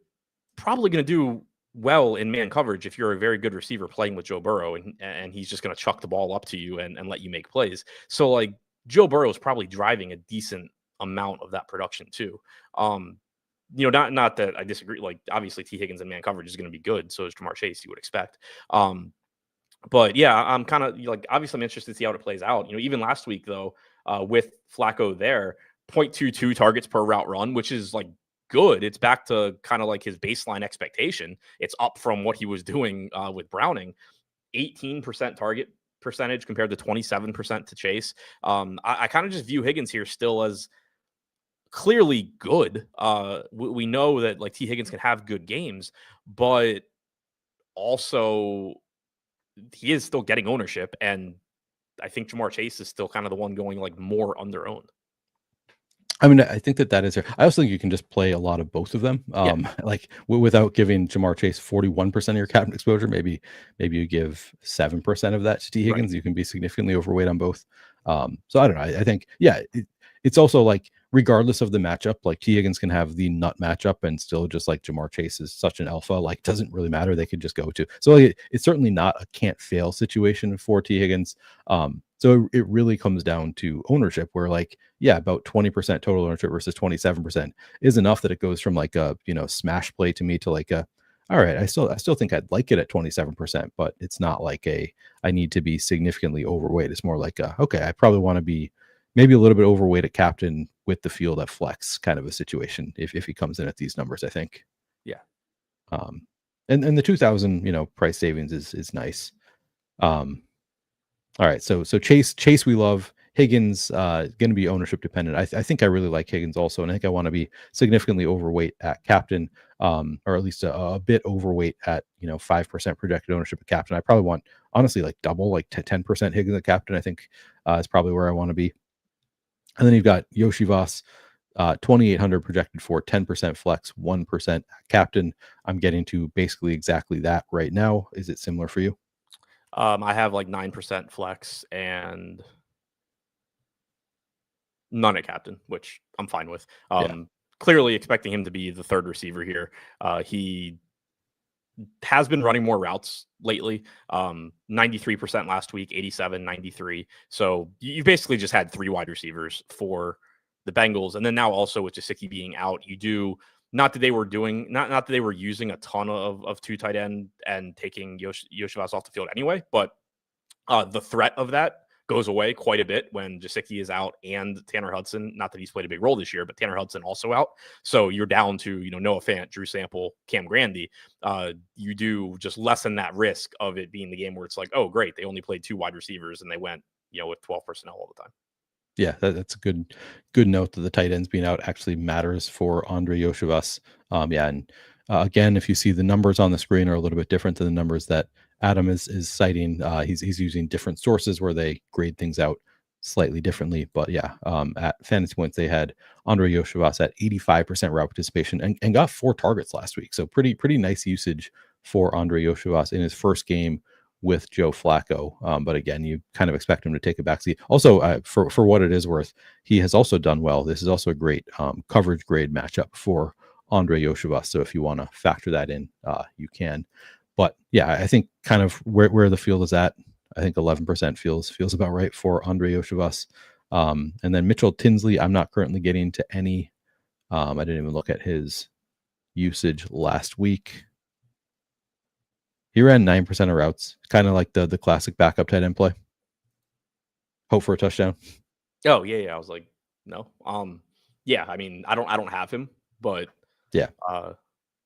probably going to do well in man coverage if you're a very good receiver playing with Joe Burrow, and he's just going to chuck the ball up to you and let you make plays. So, like, Joe Burrow is probably driving a decent amount of that production too. Not that I disagree. Like, obviously T. Higgins in man coverage is going to be good. So is Jamar Chase, you would expect. But yeah, I'm kind of like, obviously I'm interested to see how it plays out. Even last week though, with Flacco there, 0.22 targets per route run, which is like good. It's back to kind of like his baseline expectation. It's up from what he was doing with Browning. 18% target percentage compared to 27% to Chase. I kind of just view Higgins here still as clearly good. We know that, like, T. Higgins can have good games, but also he is still getting ownership, and I think Jamar Chase is still kind of the one going, like, more under-owned. I mean, I think that is. I also think you can just play a lot of both of them, like without giving Jamar Chase 41% of your captain exposure. Maybe you give 7% of that to T. Higgins. Right. You can be significantly overweight on both. So I don't know. I think, yeah, it's also like, regardless of the matchup, like T. Higgins can have the nut matchup and still just like Jamar Chase is such an alpha, like doesn't really matter. They could just go to. So like, it's certainly not a can't fail situation for T. Higgins. So it really comes down to ownership where like, yeah, about 20% total ownership versus 27% is enough that it goes from like a, smash play to me to like a, all right, I still think I'd like it at 27%, but it's not like I need to be significantly overweight. It's more like okay, I probably want to be maybe a little bit overweight at captain with the field at flex kind of a situation if he comes in at these numbers, I think. Yeah. And the 2,000, price savings is nice. All right. So Chase we love. Higgins going to be ownership dependent. I think I really like Higgins also, and I think I want to be significantly overweight at captain, or at least a bit overweight at 5% projected ownership at captain. I probably want honestly like double, like 10% Higgins at captain. I think is probably where I want to be. And then you've got Yoshivas, 2,800 projected for 10% flex, 1% captain. I'm getting to basically exactly that right now. Is it similar for you? I have like 9% flex and none at captain, which I'm fine with. Clearly expecting him to be the third receiver here. He has been running more routes lately. 93% last week, 87, 93. So you basically just had 3 wide receivers for the Bengals. And then now also with Gesicki being out, you do not that they were doing not that they were using a ton of 2 tight end and taking Yoshivas off the field anyway, but the threat of that goes away quite a bit when Gesicki is out and Tanner Hudson, not that he's played a big role this year, but Tanner Hudson also out. So you're down to, Noah Fant, Drew Sample, Cam Grandy. You do just lessen that risk of it being the game where it's like, oh, great, they only played 2 wide receivers and they went, with 12 personnel all the time. Yeah, that's a good note that the tight ends being out actually matters for Andre Yoshivas. And again, if you see the numbers on the screen are a little bit different than the numbers that Adam is citing. He's using different sources where they grade things out slightly differently. But yeah, at Fantasy Points, they had Andre Yoshivas at 85% route participation and got 4 targets last week. So pretty nice usage for Andre Yoshivas in his first game with Joe Flacco. But again, you kind of expect him to take a backseat. Also, for what it is worth, he has also done well. This is also a great coverage grade matchup for Andre Yoshivas. So if you want to factor that in, you can. But yeah, I think kind of where the field is at, I think 11% feels about right for Andre Yoshivas. And then Mitchell Tinsley, I'm not currently getting to any. I didn't even look at his usage last week. He ran 9% of routes, kind of like the classic backup tight end play. Hope for a touchdown. Oh yeah. I was like, no. Yeah. I mean, I don't have him, but yeah,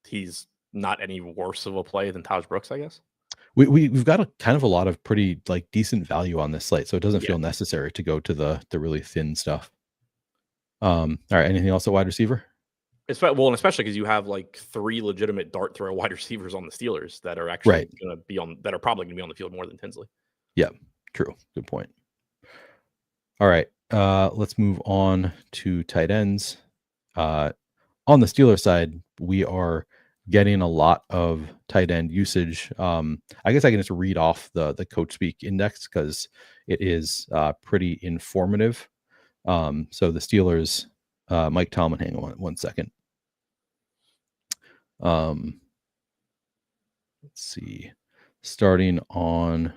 he's not any worse of a play than Taj Brooks, I guess. We've got a lot of pretty like decent value on this slate, so it doesn't feel necessary to go to the really thin stuff. All right, anything else at wide receiver? Well, especially because you have like 3 legitimate dart throw wide receivers on the Steelers that are actually going to be that are probably going to be on the field more than Tinsley. Yeah, true. Good point. All right, let's move on to tight ends. On the Steelers side, we are getting a lot of tight end usage. I guess I can just read off the Coach Speak index because it is pretty informative. So the Steelers, Mike Tomlin, hang on one second. Let's see. Starting on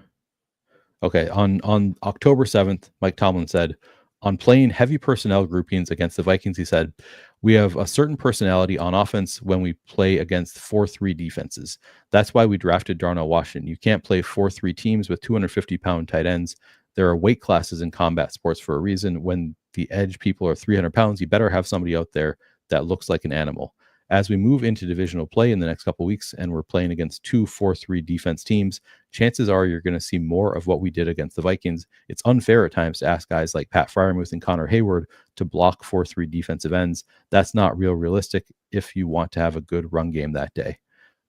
October 7th, Mike Tomlin said, on playing heavy personnel groupings against the Vikings, he said, we have a certain personality on offense when we play against 4-3 defenses. That's why we drafted Darnell Washington. You can't play 4-3 teams with 250-pound tight ends. There are weight classes in combat sports for a reason. When the edge people are 300 pounds, you better have somebody out there that looks like an animal. As we move into divisional play in the next couple of weeks and we're playing against 2 4-3 defense teams, chances are you're going to see more of what we did against the Vikings. It's unfair at times to ask guys like Pat Freiermuth and Connor Hayward to block 4-3 defensive ends. That's not realistic if you want to have a good run game that day.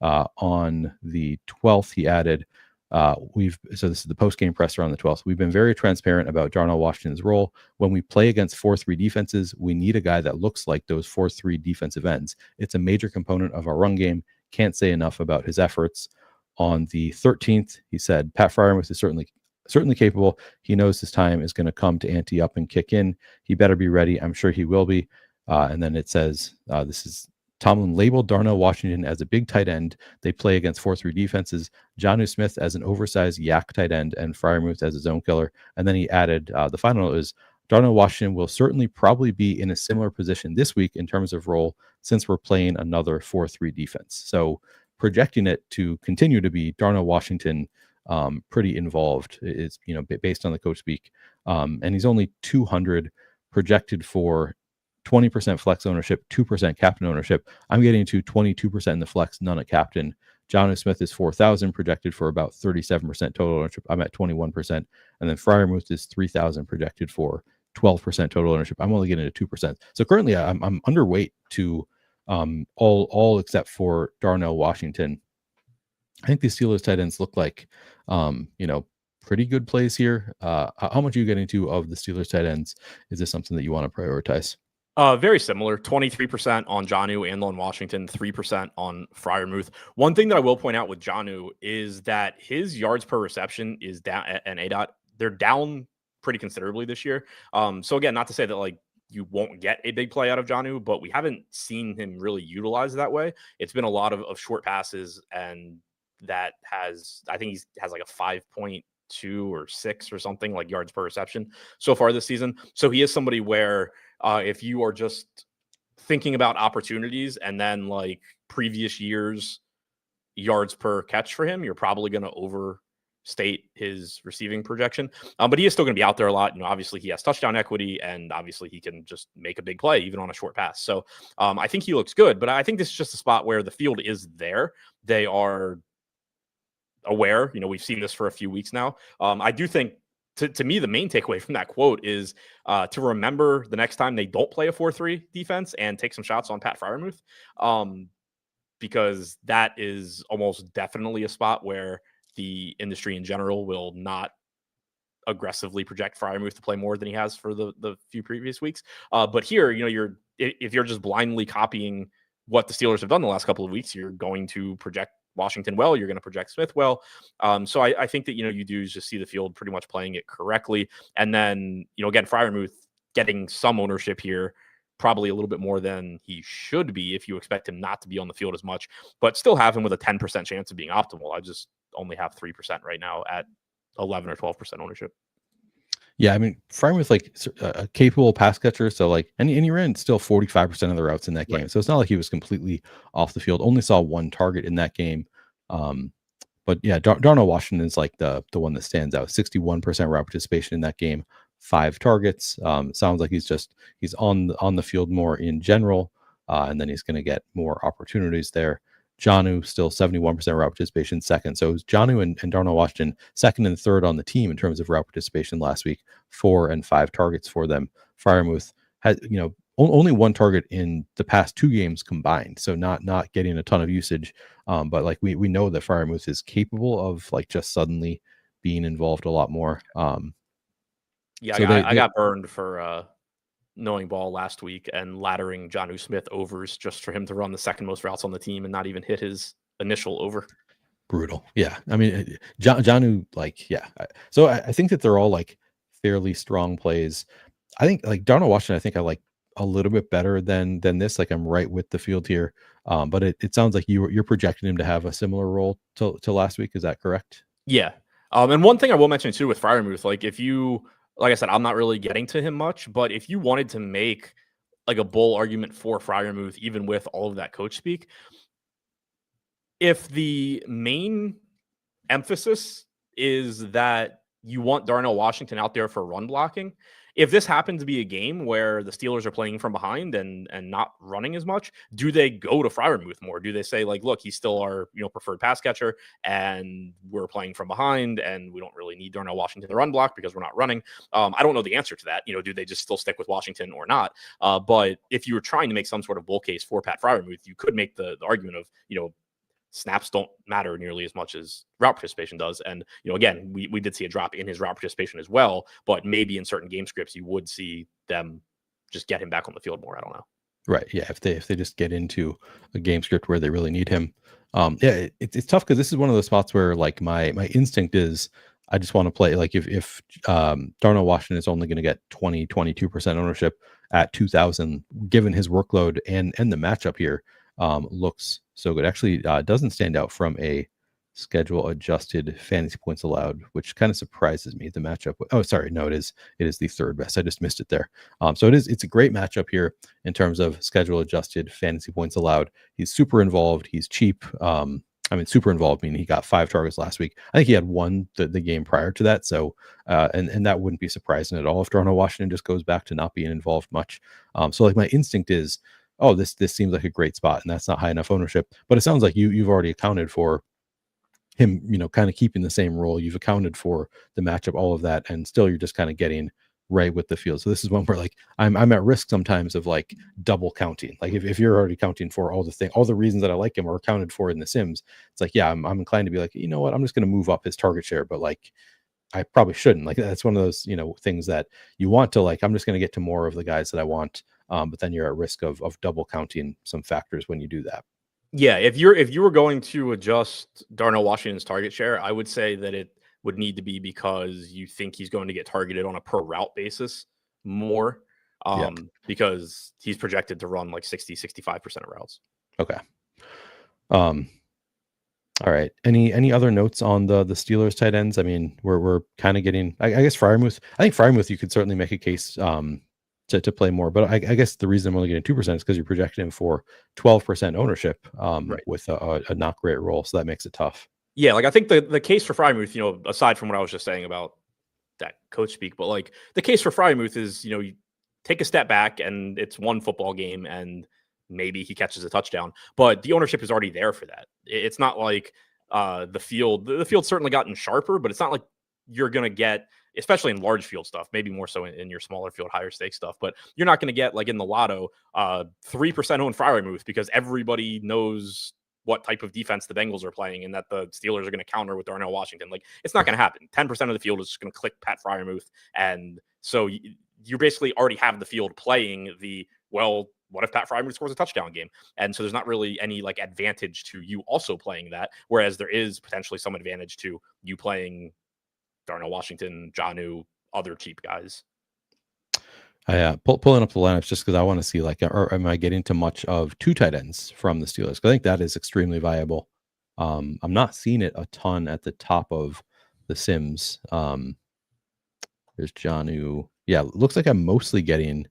On the 12th, he added, so this is the post-game presser on the 12th. We've been very transparent about Darnell Washington's role. When we play against 4-3 defenses, we need a guy that looks like those 4-3 defensive ends. It's a major component of our run game. Can't say enough about his efforts. On the 13th, he said, Pat Freiermuth is certainly certainly capable. He knows his time is going to come to ante up and kick in. He better be ready. I'm sure he will be. And then it says, this is Tomlin labeled Darnell Washington as a big tight end. They play against 4-3 defenses. Jonnu Smith as an oversized yak tight end, and Freiermuth as a zone killer. And then he added, the final note is, Darnell Washington will certainly probably be in a similar position this week in terms of role, since we're playing another 4-3 defense. So projecting it to continue to be Darnell Washington, pretty involved, is, based on the coach speak. And he's only 200 projected for 20% flex ownership, 2% captain ownership. I'm getting to 22% in the flex, none at captain. Jonnu Smith is 4,000 projected for about 37% total ownership. I'm at 21%. And then Freiermuth is 3,000 projected for 12% total ownership. I'm only getting to 2%. So currently I'm underweight to all except for Darnell Washington. I think the Steelers tight ends look like, pretty good plays here. How much are you getting to of the Steelers tight ends? Is this something that you want to prioritize? Very similar, 23% on Jonnu and on Washington, 3% on Freiermuth. One thing that I will point out with Jonnu is that his yards per reception is down, and ADOT, they're down pretty considerably this year. So again, not to say that like you won't get a big play out of Jonnu, but we haven't seen him really utilized that way. It's been a lot of short passes, and that I think he has like a 5.2 or 6 or something like yards per reception so far this season. So he is somebody where if you are just thinking about opportunities and then like previous years yards per catch for him, you're probably going to overstate his receiving projection. But he is still going to be out there a lot. Obviously he has touchdown equity, and obviously he can just make a big play even on a short pass. So I think he looks good, but I think this is just a spot where the field is there. They are aware. We've seen this for a few weeks now. I do think, to me, the main takeaway from that quote is to remember the next time they don't play a 4-3 defense and take some shots on Pat Freiermuth, because that is almost definitely a spot where the industry in general will not aggressively project Freiermuth to play more than he has for the few previous weeks. But here, if you're just blindly copying what the Steelers have done the last couple of weeks, you're going to project Washington well, you're going to project Smith well. So I think that, you do just see the field pretty much playing it correctly. And then, again, Freiermuth getting some ownership here, probably a little bit more than he should be if you expect him not to be on the field as much, but still have him with a 10% chance of being optimal. I just only have 3% right now at 11 or 12% ownership. Yeah, I mean, Freiermuth, like a capable pass catcher, so like, and he ran still 45% of the routes in that game. Right. So it's not like he was completely off the field. Only saw one target in that game. But yeah, Darnell Washington is like the one that stands out. 61% route participation in that game, 5 targets. Sounds like he's on the field more in general, and then he's going to get more opportunities there. Jonnu still 71% route participation, second. So it was Jonnu and Darnell Washington second and third on the team in terms of route participation last week. 4 and 5 targets for them. Freiermuth had only 1 target in the past 2 games combined, so not getting a ton of usage. But like we know that Freiermuth is capable of like just suddenly being involved a lot more. Yeah, so I got burned for knowing ball last week and laddering Jonnu Smith overs just for him to run the second most routes on the team and not even hit his initial over. Brutal. Yeah. I mean, Jonnu, like, yeah. So I think that they're all like fairly strong plays. I think like Darnell Washington, I think I like a little bit better than this. Like I'm right with the field here. But it sounds like you're projecting him to have a similar role to last week. Is that correct? Yeah. And one thing I will mention too with Freiermuth, like I said, I'm not really getting to him much, but if you wanted to make like a bull argument for Freiermuth, even with all of that coach speak, if the main emphasis is that you want Darnell Washington out there for run blocking, if this happened to be a game where the Steelers are playing from behind and not running as much, do they go to Freiermuth more? Do they say like, look, he's still our preferred pass catcher, and we're playing from behind, and we don't really need Darnell Washington to run block because we're not running? I don't know the answer to that. Do they just still stick with Washington or not? But if you were trying to make some sort of bull case for Pat Freiermuth, you could make the argument of snaps don't matter nearly as much as route participation does. And, again, we did see a drop in his route participation as well, but maybe in certain game scripts, you would see them just get him back on the field more. I don't know. Right. Yeah. If they just get into a game script where they really need him. Yeah, it's tough because this is one of those spots where like my instinct is I just want to play like if Darnell Washington is only going to get 22% ownership at 2,000, given his workload and the matchup here, looks so good. Actually, doesn't stand out from a schedule adjusted fantasy points allowed, which kind of surprises me. The matchup. Oh, sorry, no, it is the third best. I just missed it there. So it's a great matchup here in terms of schedule adjusted fantasy points allowed. He's super involved. He's cheap. I mean, super involved, meaning he got 5 targets last week. I think he had one the game prior to that. So, and that wouldn't be surprising at all if Darnell Washington just goes back to not being involved much. So like my instinct is, oh, this seems like a great spot, and that's not high enough ownership. But it sounds like you've already accounted for him, kind of keeping the same role. You've accounted for the matchup, all of that, and still you're just kind of getting right with the field. So this is one where like I'm at risk sometimes of like double counting. Like if you're already counting for all the reasons that I like him are accounted for in the Sims, it's like, yeah, I'm inclined to be like, you know what, I'm just going to move up his target share, but like I probably shouldn't. Like that's one of those, things that you want to like, I'm just going to get to more of the guys that I want. But then you're at risk of double counting some factors when you do that. Yeah, if you were going to adjust Darnell Washington's target share, I would say that it would need to be because you think he's going to get targeted on a per route basis more, because he's projected to run like 65% of routes. Okay. All right. Any other notes on the Steelers tight ends? I mean, we're kind of getting, I guess Freiermuth. I think Freiermuth, you could certainly make a case to play more, but I guess the reason I'm only getting 2% is because you're projecting him for 12% ownership with a not great role, so that makes it tough. Yeah, like I think the case for Freiermuth, aside from what I was just saying about that coach speak, but like the case for Freiermuth is, you take a step back and it's one football game and maybe he catches a touchdown, but the ownership is already there for that. It's not like the field's certainly gotten sharper, but it's not like you're going to get, especially in large field stuff, maybe more so in your smaller field, higher stake stuff, but you're not going to get like in the lotto, 3% owned Freiermuth because everybody knows what type of defense the Bengals are playing and that the Steelers are going to counter with Darnell Washington. Like it's not going to happen. 10% of the field is just going to click Pat Freiermuth. And so you basically already have the field playing what if Pat Freiermuth scores a touchdown game? And so there's not really any like advantage to you also playing that. Whereas there is potentially some advantage to you playing Darnell Washington, Jonnu, other cheap guys. Pulling up the lineups just because I want to see like, or am I getting to much of 2 tight ends from the Steelers? Because I think that is extremely viable. I'm not seeing it a ton at the top of the Sims. There's Jonnu. Yeah, looks like I'm mostly getting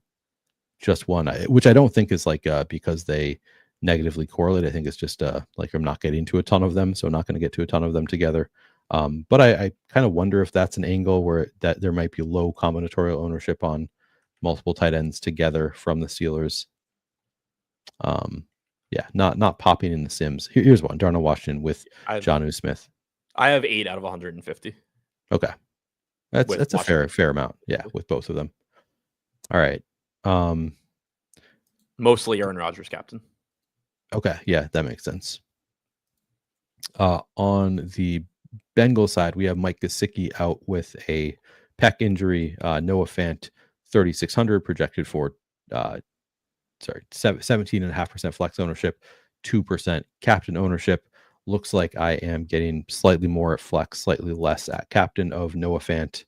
just one, which I don't think is like because they negatively correlate. I think it's just like I'm not getting to a ton of them, so I'm not going to get to a ton of them together. But I kind of wonder if that's an angle where that there might be low combinatorial ownership on multiple tight ends together from the Steelers. Not popping in the Sims. Here's one: Darnell Washington with Jonnu Smith. I have 8 out of 150. Okay, that's a fair amount. Yeah, with both of them. All right. Mostly Aaron Rodgers captain. Okay, yeah, that makes sense. On the Bengals side, we have Mike Gesicki out with a pec injury. Noah Fant, 3,600 projected for 17.5% flex ownership, 2% captain ownership. Looks like I am getting slightly more at flex, slightly less at captain of Noah Fant.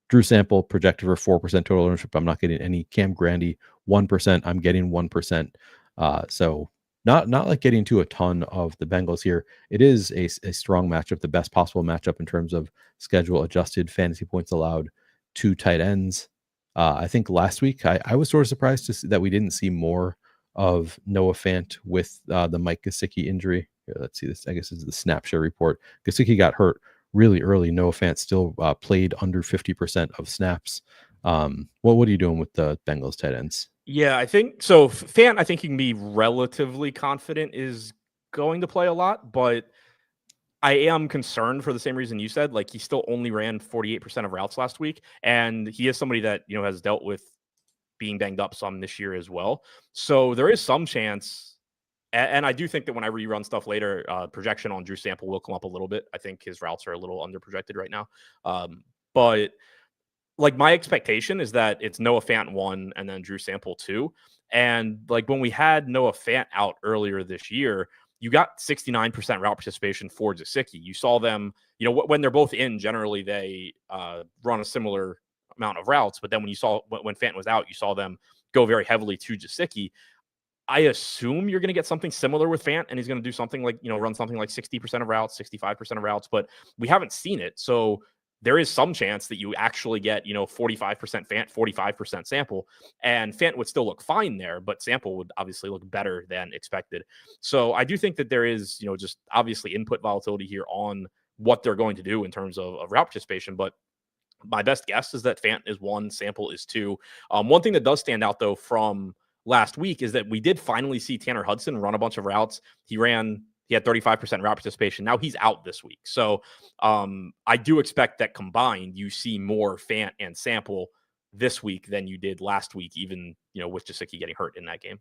Drew Sample projected for 4% total ownership. I'm not getting any. Cam Grandy, 1%. I'm getting 1%. So not like getting to a ton of the Bengals here. It is a strong matchup, the best possible matchup in terms of schedule adjusted fantasy points allowed to tight ends. I think last week I was sort of surprised to see that we didn't see more of Noah Fant with the Mike Gesicki injury. Here, let's see this. I guess this is the Snapshare report. Gesicki got hurt really early. Noah Fant still played under 50% of snaps. What are you doing with the Bengals tight ends? Yeah, I think so. Fant, I think you can be relatively confident is going to play a lot, but I am concerned for the same reason you said. Like he still only ran 48% of routes last week, and he is somebody that has dealt with being banged up some this year as well. So there is some chance. And I do think that when I rerun stuff later, projection on Drew Sample will come up a little bit. I think his routes are a little under projected right now. But like my expectation is that it's Noah Fant 1 and then Drew Sample 2. And like when we had Noah Fant out earlier this year, you got 69% route participation for Gesicki. You saw them, when they're both in, generally they run a similar amount of routes. But then when Fant was out, you saw them go very heavily to Gesicki. I assume you're going to get something similar with Fant, and he's going to do something like, run something like 60% of routes, 65% of routes, but we haven't seen it. So there is some chance that you actually get, 45% Fant, 45% Sample, and Fant would still look fine there, but Sample would obviously look better than expected. So I do think that there is, just obviously input volatility here on what they're going to do in terms of route participation, but my best guess is that Fant is 1, Sample is 2. One thing that does stand out, though, from last week is that we did finally see Tanner Hudson run a bunch of routes. He had 35% route participation. Now he's out this week. So I do expect that combined, you see more Fant and Sample this week than you did last week, even, with Gesicki getting hurt in that game.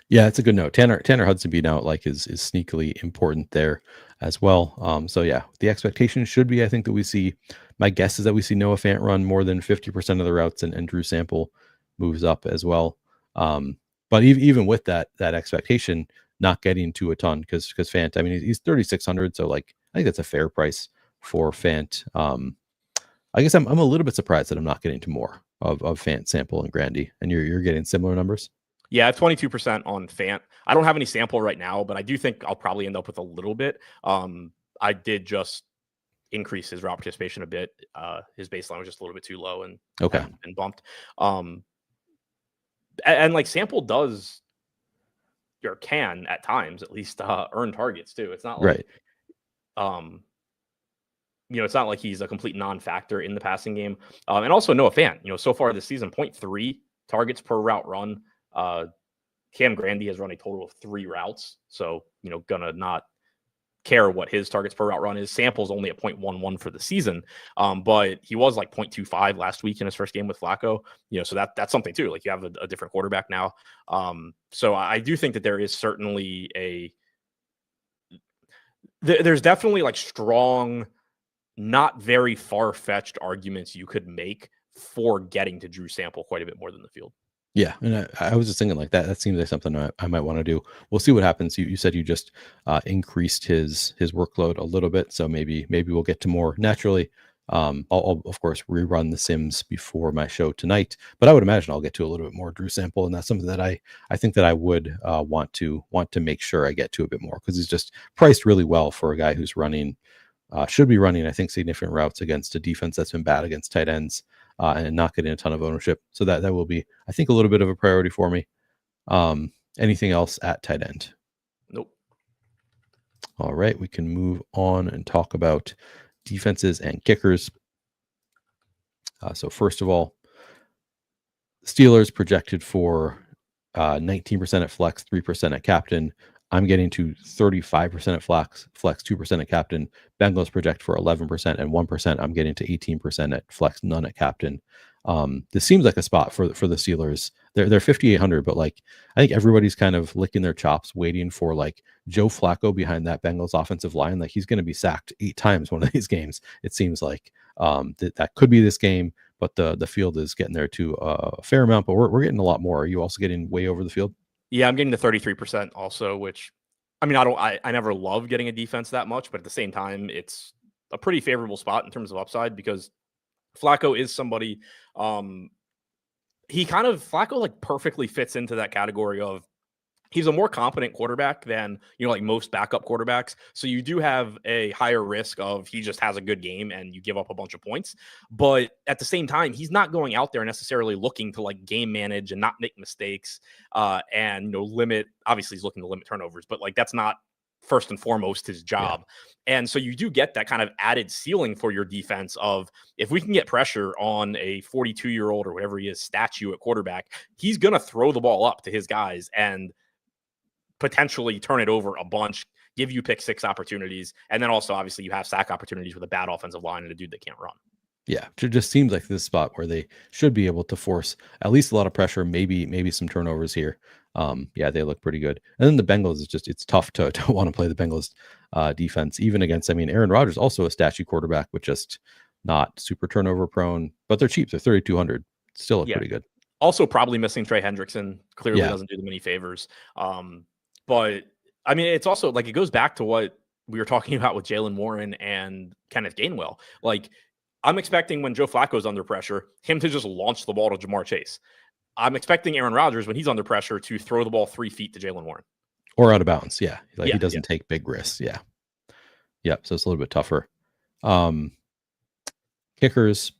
Yeah, it's a good note. Tanner Hudson being out is sneakily important there as well. So yeah, the expectation should be, I think, that we see, my guess is that we see Noah Fant run more than 50% of the routes, and Drew Sample moves up as well. But even with that expectation, not getting to a ton, because Fant, I mean, he's 3,600, so like I think that's a fair price for Fant. I guess I'm a little bit surprised that I'm not getting to more of Fant, Sample, and Grandy, and you're getting similar numbers. Yeah, 22% on Fant. I don't have any Sample right now, but I do think I'll probably end up with a little bit. I did just increase his route participation a bit. His baseline was just a little bit too low and been bumped. And like Sample does, or can at times at least, earn targets too. It's not like, right. It's not like he's a complete non-factor in the passing game. And also Noah Fant, so far this season, 0.3 targets per route run. Cam Grandy has run a total of 3 routes. So, gonna not care what his targets per route run is. Sample's only at 0.11 for the season. But he was like 0.25 last week in his first game with Flacco, so that's something too. Like you have a different quarterback now. So I do think that there is certainly there's definitely like strong, not very far-fetched arguments you could make for getting to Drew Sample quite a bit more than the field. Yeah, and I was just thinking like that. That seems like something I might want to do. We'll see what happens. You said you just increased his workload a little bit, so maybe we'll get to more naturally. I'll of course rerun the Sims before my show tonight, but I would imagine I'll get to a little bit more Drew Sample, and that's something that I think that I would want to make sure I get to a bit more, because he's just priced really well for a guy who's running. Should be running, I think, significant routes against a defense that's been bad against tight ends, and not getting a ton of ownership. So that will be, I think, a little bit of a priority for me. Anything else at tight end? Nope. All right, we can move on and talk about defenses and kickers. So first of all, Steelers projected for 19% at flex, 3% at captain. I'm getting to 35% at flex, 2% at captain. Bengals project for 11% and 1%. I'm getting to 18% at flex, none at captain. This seems like a spot for the Steelers. They're 5,800, but like I think everybody's kind of licking their chops, waiting for like Joe Flacco behind that Bengals offensive line. Like he's going to be sacked 8 times one of these games. It seems like that could be this game, but the field is getting there to a fair amount. But we're getting a lot more. Are you also getting way over the field? Yeah, I'm getting the 33% also, which, I mean, I never love getting a defense that much, but at the same time, it's a pretty favorable spot in terms of upside, because Flacco is somebody, Flacco like perfectly fits into that category of, he's a more competent quarterback than, like most backup quarterbacks. So you do have a higher risk of he just has a good game and you give up a bunch of points. But at the same time, he's not going out there necessarily looking to like game manage and not make mistakes, and, limit. Obviously, he's looking to limit turnovers, but like that's not first and foremost his job. Yeah. And so you do get that kind of added ceiling for your defense of, if we can get pressure on a 42-year-old or whatever he is statue at quarterback, he's going to throw the ball up to his guys and potentially turn it over a bunch, give you pick 6 opportunities. And then also, obviously, you have sack opportunities with a bad offensive line and a dude that can't run. Yeah, it just seems like this spot where they should be able to force at least a lot of pressure, maybe some turnovers here. Yeah, they look pretty good. And then the Bengals is just, it's tough to want to play the Bengals defense, even against, I mean, Aaron Rodgers, also a statue quarterback, but just not super turnover prone, but they're cheap. They're 3,200. Still look pretty good. Also probably missing Trey Hendrickson. Clearly doesn't do them any favors. But I mean, it's also like it goes back to what we were talking about with Jaylen Warren and Kenneth Gainwell. Like, I'm expecting when Joe Flacco's under pressure, him to just launch the ball to Jamar Chase. I'm expecting Aaron Rodgers, when he's under pressure, to throw the ball 3 feet to Jaylen Warren. Or out of bounds, yeah. Like he doesn't take big risks, yeah. Yep, so it's a little bit tougher. Kickers,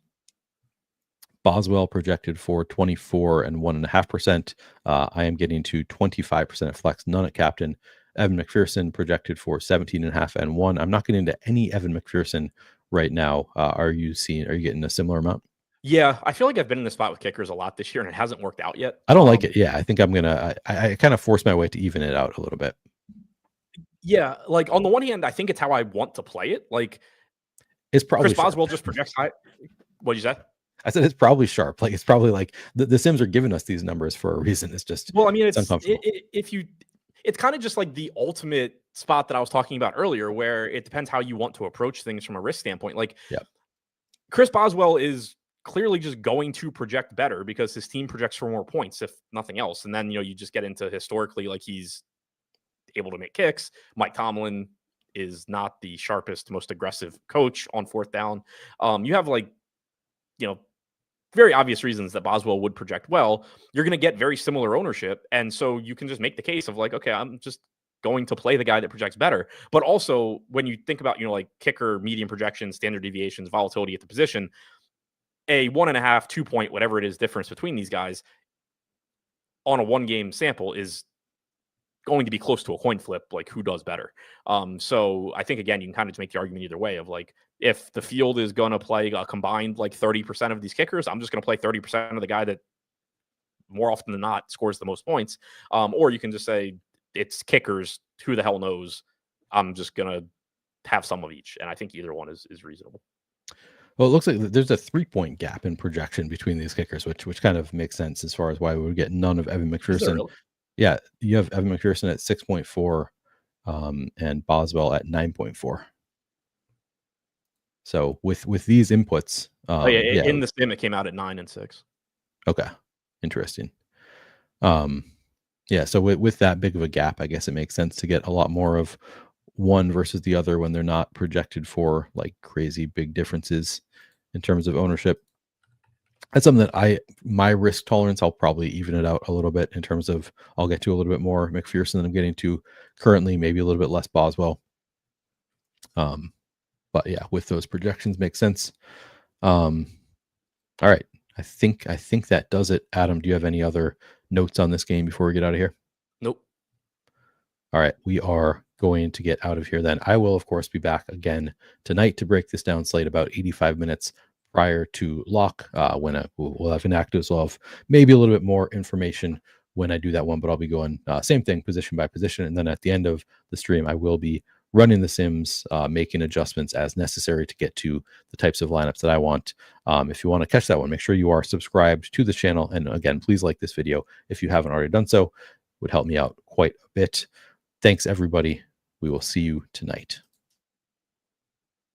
Boswell projected for 24 and 1.5%. I am getting to 25% at flex, none at captain. Evan McPherson projected for 17.5 and 1. I'm not getting into any Evan McPherson right now. Are you getting a similar amount? Yeah, I feel like I've been in the spot with kickers a lot this year, and it hasn't worked out yet. I don't like it. Yeah, I think I'm gonna. I kind of force my way to even it out a little bit. Yeah, like on the one hand, I think it's how I want to play it. Like, it's probably Chris Boswell just projects high. What'd you say? I said it's probably sharp. Like it's probably like the Sims are giving us these numbers for a reason. It's just I mean, it's kind of just like the ultimate spot that I was talking about earlier, where it depends how you want to approach things from a risk standpoint. Like, Chris Boswell is clearly just going to project better because his team projects for more points, if nothing else. And then, you just get into historically, like, he's able to make kicks. Mike Tomlin is not the sharpest, most aggressive coach on 4th down. You have very obvious reasons that Boswell would project well. You're going to get very similar ownership. And so you can just make the case of like, okay, I'm just going to play the guy that projects better. But also when you think about, like kicker, median projections, standard deviations, volatility at the position, a 1.5, 2 point, whatever it is difference between these guys on a 1-game sample is going to be close to a coin flip, like who does better. So I think, again, you can kind of just make the argument either way of like, if the field is going to play a combined like 30% of these kickers, I'm just going to play 30% of the guy that more often than not scores the most points. Or you can just say it's kickers, who the hell knows? I'm just going to have some of each. And I think either one is reasonable. Well, it looks like there's a 3-point gap in projection between these kickers, which kind of makes sense as far as why we would get none of Evan McPherson. Really? Yeah, you have Evan McPherson at 6.4 and Boswell at 9.4. So with these inputs, in the sim it came out at 9 and 6. Okay, interesting. So with that big of a gap, I guess it makes sense to get a lot more of one versus the other when they're not projected for like crazy big differences in terms of ownership. That's something that my risk tolerance, I'll probably even it out a little bit in terms of I'll get to a little bit more McPherson than I'm getting to currently, maybe a little bit less Boswell. But yeah, with those projections makes sense. All right. I think that does it. Adam, do you have any other notes on this game before we get out of here? Nope. All right. We are going to get out of here then. I will, of course, be back again tonight to break this down slate about 85 minutes prior to lock. When we'll have inactives, we'll have maybe a little bit more information when I do that one, but I'll be going same thing, position by position. And then at the end of the stream, I will be running the sims, making adjustments as necessary to get to the types of lineups that I want. If you want to catch that one, make sure you are subscribed to the channel. And again, please like this video if you haven't already done so. It would help me out quite a bit. Thanks, everybody. We will see you tonight.